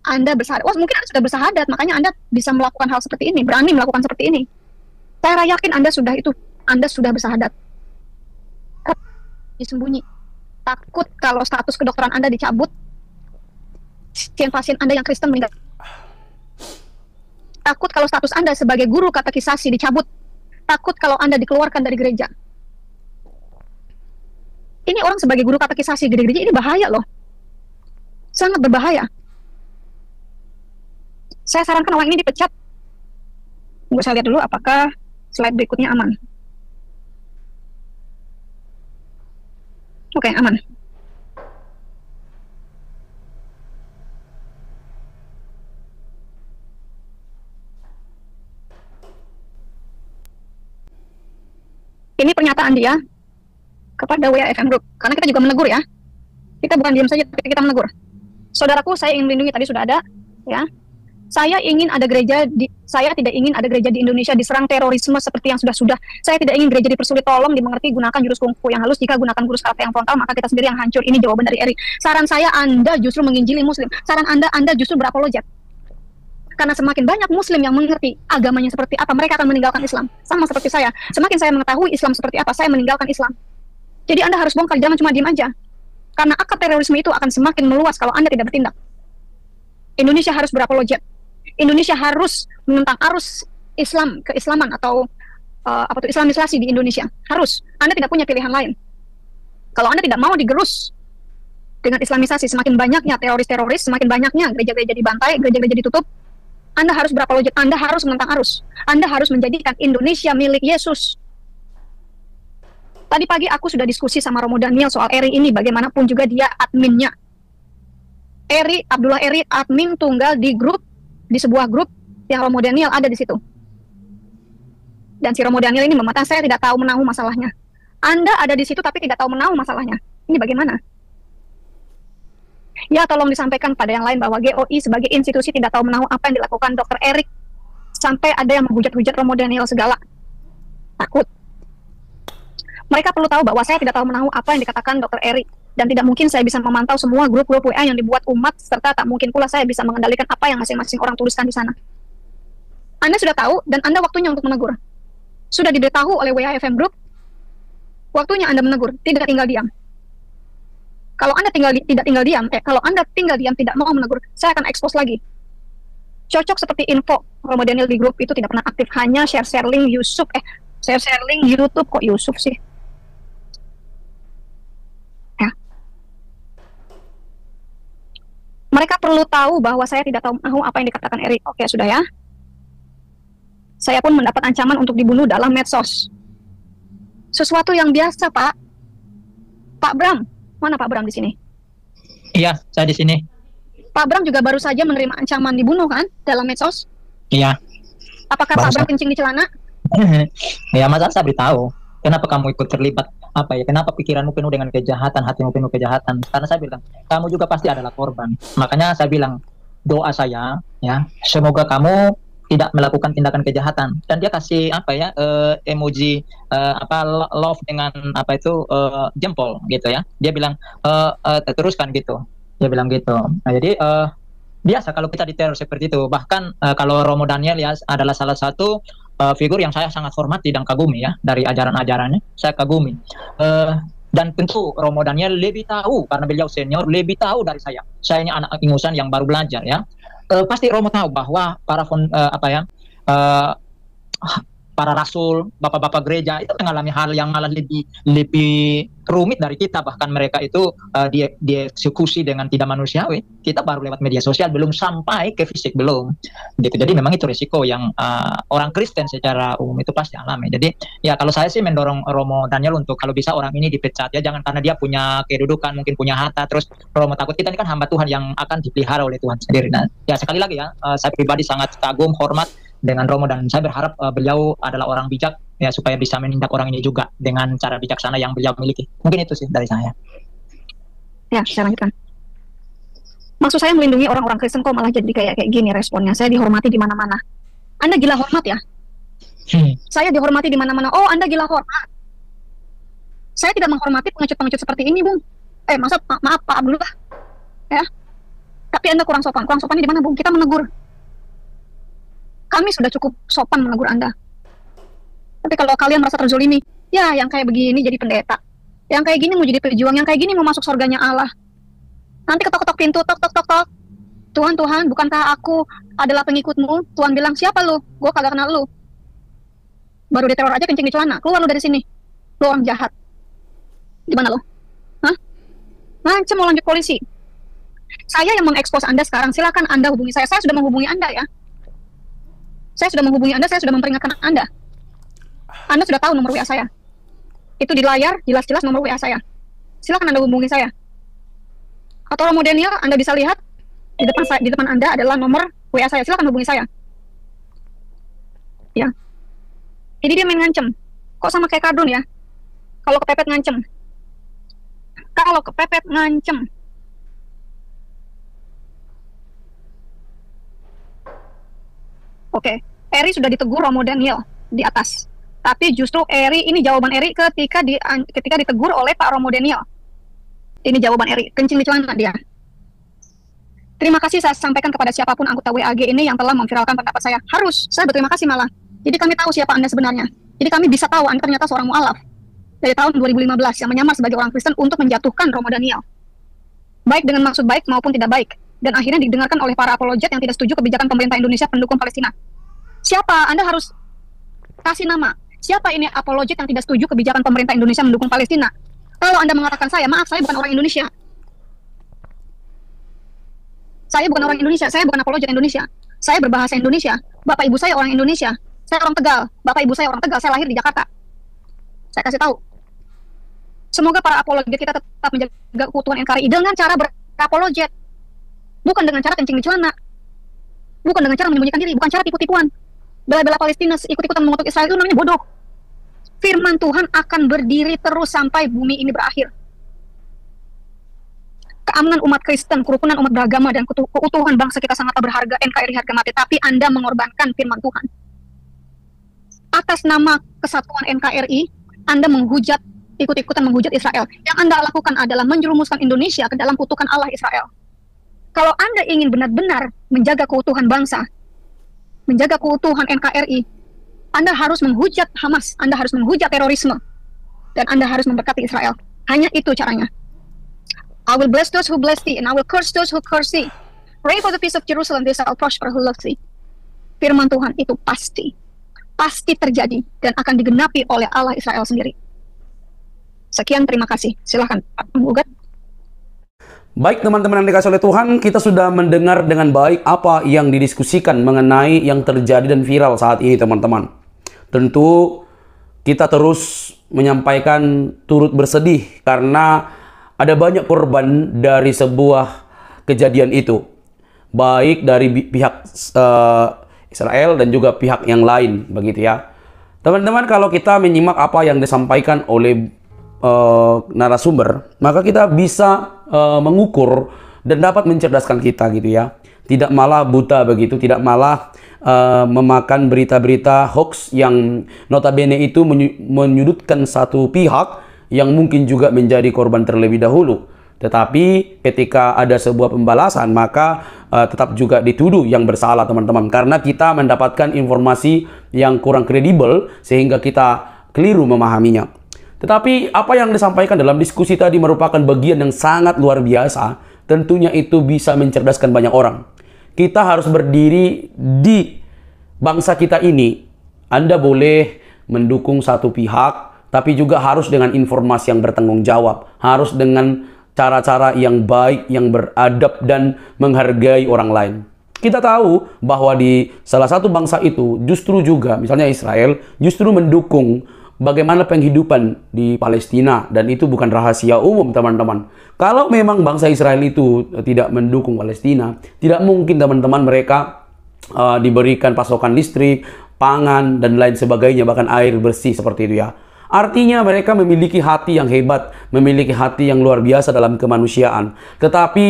Anda bersahadat. Wah, mungkin Anda sudah bersahadat, makanya Anda bisa melakukan hal seperti ini, berani melakukan seperti ini. Saya yakin Anda sudah bersahadat. Disembunyi. Takut kalau status kedokteran Anda dicabut, pasien Anda yang Kristen meninggal. Takut kalau status Anda sebagai guru katekisasi dicabut. Takut kalau Anda dikeluarkan dari gereja. Ini orang sebagai guru katekisasi di gereja, ini bahaya loh. Sangat berbahaya. Saya sarankan orang ini dipecat. Tunggu saya lihat dulu apakah slide berikutnya aman. Oke, aman. Ini pernyataan dia kepada WAFM Group. Karena kita juga menegur ya. Kita bukan diam saja, tapi kita menegur. Saudaraku, saya ingin melindungi, tadi sudah ada, ya. Saya tidak ingin ada gereja di Indonesia diserang terorisme seperti yang sudah-sudah. Saya tidak ingin gereja dipersulit, tolong dimengerti, gunakan jurus kungfu yang halus. Jika gunakan jurus karate yang frontal, maka kita sendiri yang hancur. Ini jawaban dari Eri. Saran saya, Anda justru menginjili Muslim. Saran Anda justru berapologet. Karena semakin banyak Muslim yang mengerti agamanya seperti apa, mereka akan meninggalkan Islam. Sama seperti saya. Semakin saya mengetahui Islam seperti apa, saya meninggalkan Islam. Jadi Anda harus bongkar, jangan cuma diam aja. Karena akar terorisme itu akan semakin meluas kalau Anda tidak bertindak. Indonesia harus berapologet. Indonesia harus menentang arus Islam, keislaman atau Islamisasi di Indonesia. Harus. Anda tidak punya pilihan lain. Kalau Anda tidak mau digerus dengan Islamisasi, semakin banyaknya teroris-teroris, semakin banyaknya gereja-gereja dibantai, gereja-gereja ditutup, Anda harus berapologet, Anda harus menentang arus. Anda harus menjadikan Indonesia milik Yesus. Tadi pagi aku sudah diskusi sama Romo Daniel soal Eri ini, bagaimanapun juga dia adminnya. Abdullah Eri admin tunggal di sebuah grup yang Romo Daniel ada di situ. Dan si Romo Daniel ini mematakan, saya tidak tahu menahu masalahnya. Anda ada di situ tapi tidak tahu menahu masalahnya. Ini bagaimana? Ya, tolong disampaikan pada yang lain bahwa GOI sebagai institusi tidak tahu menahu apa yang dilakukan Dr. Erik. Sampai ada yang menghujat-hujat Romo Daniel segala. Takut. Mereka perlu tahu bahwa saya tidak tahu menahu apa yang dikatakan Dr. Erik. Dan tidak mungkin saya bisa memantau semua grup-grup WA yang dibuat umat, serta tak mungkin pula saya bisa mengendalikan apa yang masing-masing orang tuliskan di sana. Anda sudah tahu, dan Anda waktunya untuk menegur. Sudah diberitahu oleh WAFM Group, waktunya Anda menegur, tidak tinggal diam. Kalau Anda kalau Anda tinggal diam tidak mau menegur, saya akan expose lagi. Cocok seperti info Romo Daniel di grup itu tidak pernah aktif, hanya share link Share link YouTube kok Yusuf sih. Ya. Mereka perlu tahu bahwa saya tidak tahu apa yang dikatakan Eri. Oke, sudah ya. Saya pun mendapat ancaman untuk dibunuh dalam medsos. Sesuatu yang biasa, Pak. Pak Bram, mana Pak Bram di sini? Iya, saya di sini. Pak Bram juga baru saja menerima ancaman dibunuh kan dalam medsos? Iya. Apakah Pak Bram kencing di celana? Ya, masa saya beritahu. Kenapa kamu ikut terlibat? Apa ya? Kenapa pikiranmu penuh dengan kejahatan, hatimu penuh kejahatan? Karena saya bilang, kamu juga pasti adalah korban. Makanya saya bilang, doa saya, ya, semoga kamu tidak melakukan tindakan kejahatan. Dan dia kasih apa ya, emoji love dengan apa itu jempol gitu ya. Dia bilang teruskan gitu. Dia bilang gitu. Nah, jadi biasa kalau kita diteror seperti itu. Bahkan kalau Romo Daniel ya adalah salah satu figur yang saya sangat hormati dan kagumi ya dari ajaran-ajarannya. Saya kagumi. Dan tentu Romo Daniel lebih tahu karena beliau senior, lebih tahu dari saya. Saya ini anak ingusan yang baru belajar ya. Pasti Romo tahu bahwa para rasul, bapak-bapak gereja itu mengalami hal yang malah lebih rumit dari kita. Bahkan mereka itu dieksekusi dengan tidak manusiawi. Kita baru lewat media sosial, belum sampai ke fisik, belum. Gitu. Jadi memang itu risiko yang orang Kristen secara umum itu pasti alami. Jadi ya kalau saya sih mendorong Romo Daniel untuk kalau bisa orang ini dipecat ya, jangan karena dia punya kedudukan, mungkin punya harta, terus Romo takut. Kita ini kan hamba Tuhan yang akan dipelihara oleh Tuhan sendiri. Nah, ya sekali lagi ya, saya pribadi sangat kagum, hormat dengan Romo, dan saya berharap beliau adalah orang bijak ya, supaya bisa menindak orang ini juga dengan cara bijaksana yang beliau miliki. Mungkin itu sih dari saya. Ya, saya lanjutkan. Maksud saya melindungi orang-orang Kristen kok malah jadi kayak gini responnya. Saya dihormati di mana-mana. Anda gila hormat ya? Saya dihormati di mana-mana. Oh, Anda gila hormat. Saya tidak menghormati pengecut-pengecut seperti ini, Bung. Maaf Pak Abdullah. Ya. Tapi Anda kurang sopan. Kurang sopannya di mana, Bung? Kita menegur. Kami sudah cukup sopan menegur Anda. Tapi kalau kalian merasa terzolimi, ya yang kayak begini jadi pendeta, yang kayak gini mau jadi pejuang, yang kayak gini mau masuk surganya Allah. Nanti ketok-ketok pintu, tok. Tuhan, bukankah aku adalah pengikutmu? Tuhan bilang, siapa lu? Gue kagak kenal lu. Baru diteror aja kencing di celana. Keluar lu dari sini. Lu orang jahat. Gimana lu? Hah? Ngancem mau lanjut polisi. Saya yang mengekspos Anda sekarang. Silakan Anda hubungi saya. Saya sudah menghubungi Anda ya. Saya sudah menghubungi Anda, saya sudah memperingatkan Anda. Anda sudah tahu nomor WA saya. Itu di layar, jelas-jelas nomor WA saya. Silakan Anda hubungi saya. Atau Romo Daniel, Anda bisa lihat di depan Anda adalah nomor WA saya. Silakan hubungi saya. Ya. Jadi dia main ngancem. Kok sama kayak kardun ya? Kalau kepepet ngancem. Oke, Eri sudah ditegur Romo Daniel di atas. Tapi justru ini jawaban Eri ketika ditegur oleh Pak Romo Daniel. Ini jawaban Eri, kencing di celana dia. Terima kasih saya sampaikan kepada siapapun anggota WAG ini yang telah memviralkan pendapat saya. Saya berterima kasih malah. Jadi kami tahu siapa Anda sebenarnya. Jadi kami bisa tahu Anda ternyata seorang mu'alaf dari tahun 2015 yang menyamar sebagai orang Kristen untuk menjatuhkan Romo Daniel. Baik dengan maksud baik maupun tidak baik. Dan akhirnya didengarkan oleh para apologet yang tidak setuju kebijakan pemerintah Indonesia pendukung Palestina. Siapa? Anda harus kasih nama. Siapa ini apologet yang tidak setuju kebijakan pemerintah Indonesia mendukung Palestina? Kalau Anda mengatakan saya, maaf, saya bukan orang Indonesia. Saya bukan orang Indonesia, saya bukan apologet Indonesia. Saya berbahasa Indonesia. Bapak ibu saya orang Indonesia. Saya orang Tegal. Bapak ibu saya orang Tegal. Saya lahir di Jakarta. Saya kasih tahu. Semoga para apologet kita tetap menjaga keutuhan NKRI dengan cara berapologet. Bukan dengan cara kencing di celana. Bukan dengan cara menyembunyikan diri. Bukan cara tipu-tipuan. Bela-bela Palestina ikut-ikutan mengutuk Israel itu namanya bodoh. Firman Tuhan akan berdiri terus sampai bumi ini berakhir. Keamanan umat Kristen, kerukunan umat beragama, dan keutuhan bangsa kita sangat berharga. NKRI harga mati. Tapi Anda mengorbankan firman Tuhan. Atas nama kesatuan NKRI, Anda ikut-ikutan menghujat Israel. Yang Anda lakukan adalah menjerumuskan Indonesia ke dalam kutukan Allah Israel. Kalau Anda ingin benar-benar menjaga keutuhan bangsa, menjaga keutuhan NKRI, Anda harus menghujat Hamas, Anda harus menghujat terorisme, dan Anda harus memberkati Israel. Hanya itu caranya. I will bless those who bless thee, and I will curse those who curse thee. Pray for the peace of Jerusalem, they shall prosper who love thee. Firman Tuhan itu pasti. pasti terjadi dan akan digenapi oleh Allah Israel sendiri. Sekian, terima kasih. Silahkan Pak Penggugat. Baik teman-teman yang dikasih oleh Tuhan, kita sudah mendengar dengan baik apa yang didiskusikan mengenai yang terjadi dan viral saat ini teman-teman. Tentu kita terus menyampaikan turut bersedih karena ada banyak korban dari sebuah kejadian itu. Baik dari pihak Israel dan juga pihak yang lain begitu ya. Teman-teman, kalau kita menyimak apa yang disampaikan oleh narasumber, maka kita bisa mengukur dan dapat mencerdaskan kita gitu ya. Tidak malah buta begitu, tidak malah memakan berita-berita hoax yang notabene itu menyudutkan satu pihak yang mungkin juga menjadi korban terlebih dahulu. Tetapi ketika ada sebuah pembalasan, maka tetap juga dituduh yang bersalah teman-teman. Karena kita mendapatkan informasi yang kurang kredibel sehingga kita keliru memahaminya. Tetapi apa yang disampaikan dalam diskusi tadi merupakan bagian yang sangat luar biasa. Tentunya itu bisa mencerdaskan banyak orang. Kita harus berdiri di bangsa kita ini. Anda boleh mendukung satu pihak, tapi juga harus dengan informasi yang bertanggung jawab. Harus dengan cara-cara yang baik, yang beradab, dan menghargai orang lain. Kita tahu bahwa di salah satu bangsa itu justru juga, misalnya Israel, justru mendukung bagaimana penghidupan di Palestina. Dan itu bukan rahasia umum teman-teman. Kalau memang bangsa Israel itu tidak mendukung Palestina, tidak mungkin teman-teman mereka diberikan pasokan listrik, pangan, dan lain sebagainya, bahkan air bersih seperti itu ya. Artinya mereka memiliki hati yang hebat, memiliki hati yang luar biasa dalam kemanusiaan. Tetapi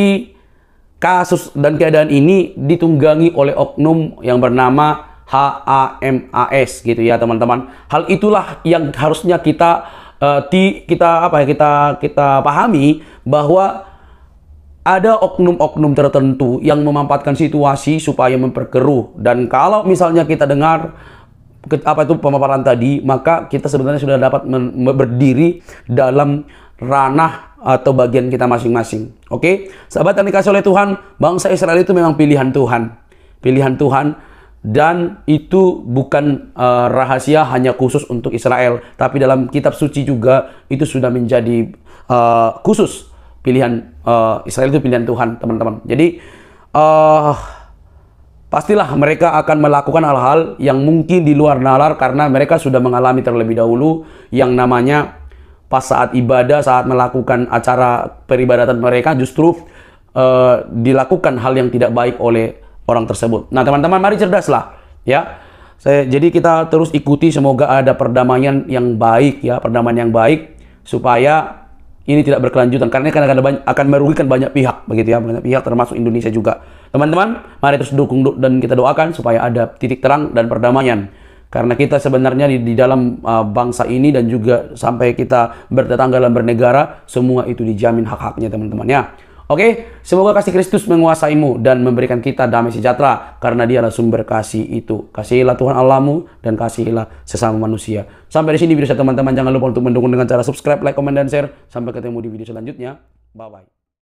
kasus dan keadaan ini ditunggangi oleh oknum yang bernama HAMAS gitu ya teman-teman. Hal itulah yang harusnya kita pahami, bahwa ada oknum-oknum tertentu yang memanfaatkan situasi supaya memperkeruh. Dan kalau misalnya kita dengar pemaparan tadi, maka kita sebenarnya sudah dapat berdiri dalam ranah atau bagian kita masing-masing. Oke, sahabat yang dikasih oleh Tuhan, bangsa Israel itu memang pilihan Tuhan. Pilihan Tuhan, dan itu bukan rahasia hanya khusus untuk Israel, tapi dalam kitab suci juga itu sudah menjadi khusus pilihan Israel itu pilihan Tuhan teman-teman. Jadi pastilah mereka akan melakukan hal-hal yang mungkin di luar nalar karena mereka sudah mengalami terlebih dahulu yang namanya pas saat ibadah, saat melakukan acara peribadatan mereka justru dilakukan hal yang tidak baik oleh orang tersebut. Nah teman-teman, mari cerdaslah ya. Jadi kita terus ikuti, semoga ada perdamaian yang baik ya, perdamaian yang baik supaya ini tidak berkelanjutan, karena akan merugikan banyak pihak begitu ya, banyak pihak termasuk Indonesia juga. Teman-teman, mari terus dukung dan kita doakan supaya ada titik terang dan perdamaian. Karena kita sebenarnya di dalam bangsa ini dan juga sampai kita bertetangga dan bernegara, semua itu dijamin hak-haknya teman-teman ya. Oke, semoga kasih Kristus menguasaimu dan memberikan kita damai sejahtera, karena Dialah sumber kasih itu. Kasihilah Tuhan Allahmu dan kasihilah sesama manusia. Sampai di sini video saya teman-teman. Jangan lupa untuk mendukung dengan cara subscribe, like, komen, dan share. Sampai ketemu di video selanjutnya. Bye-bye.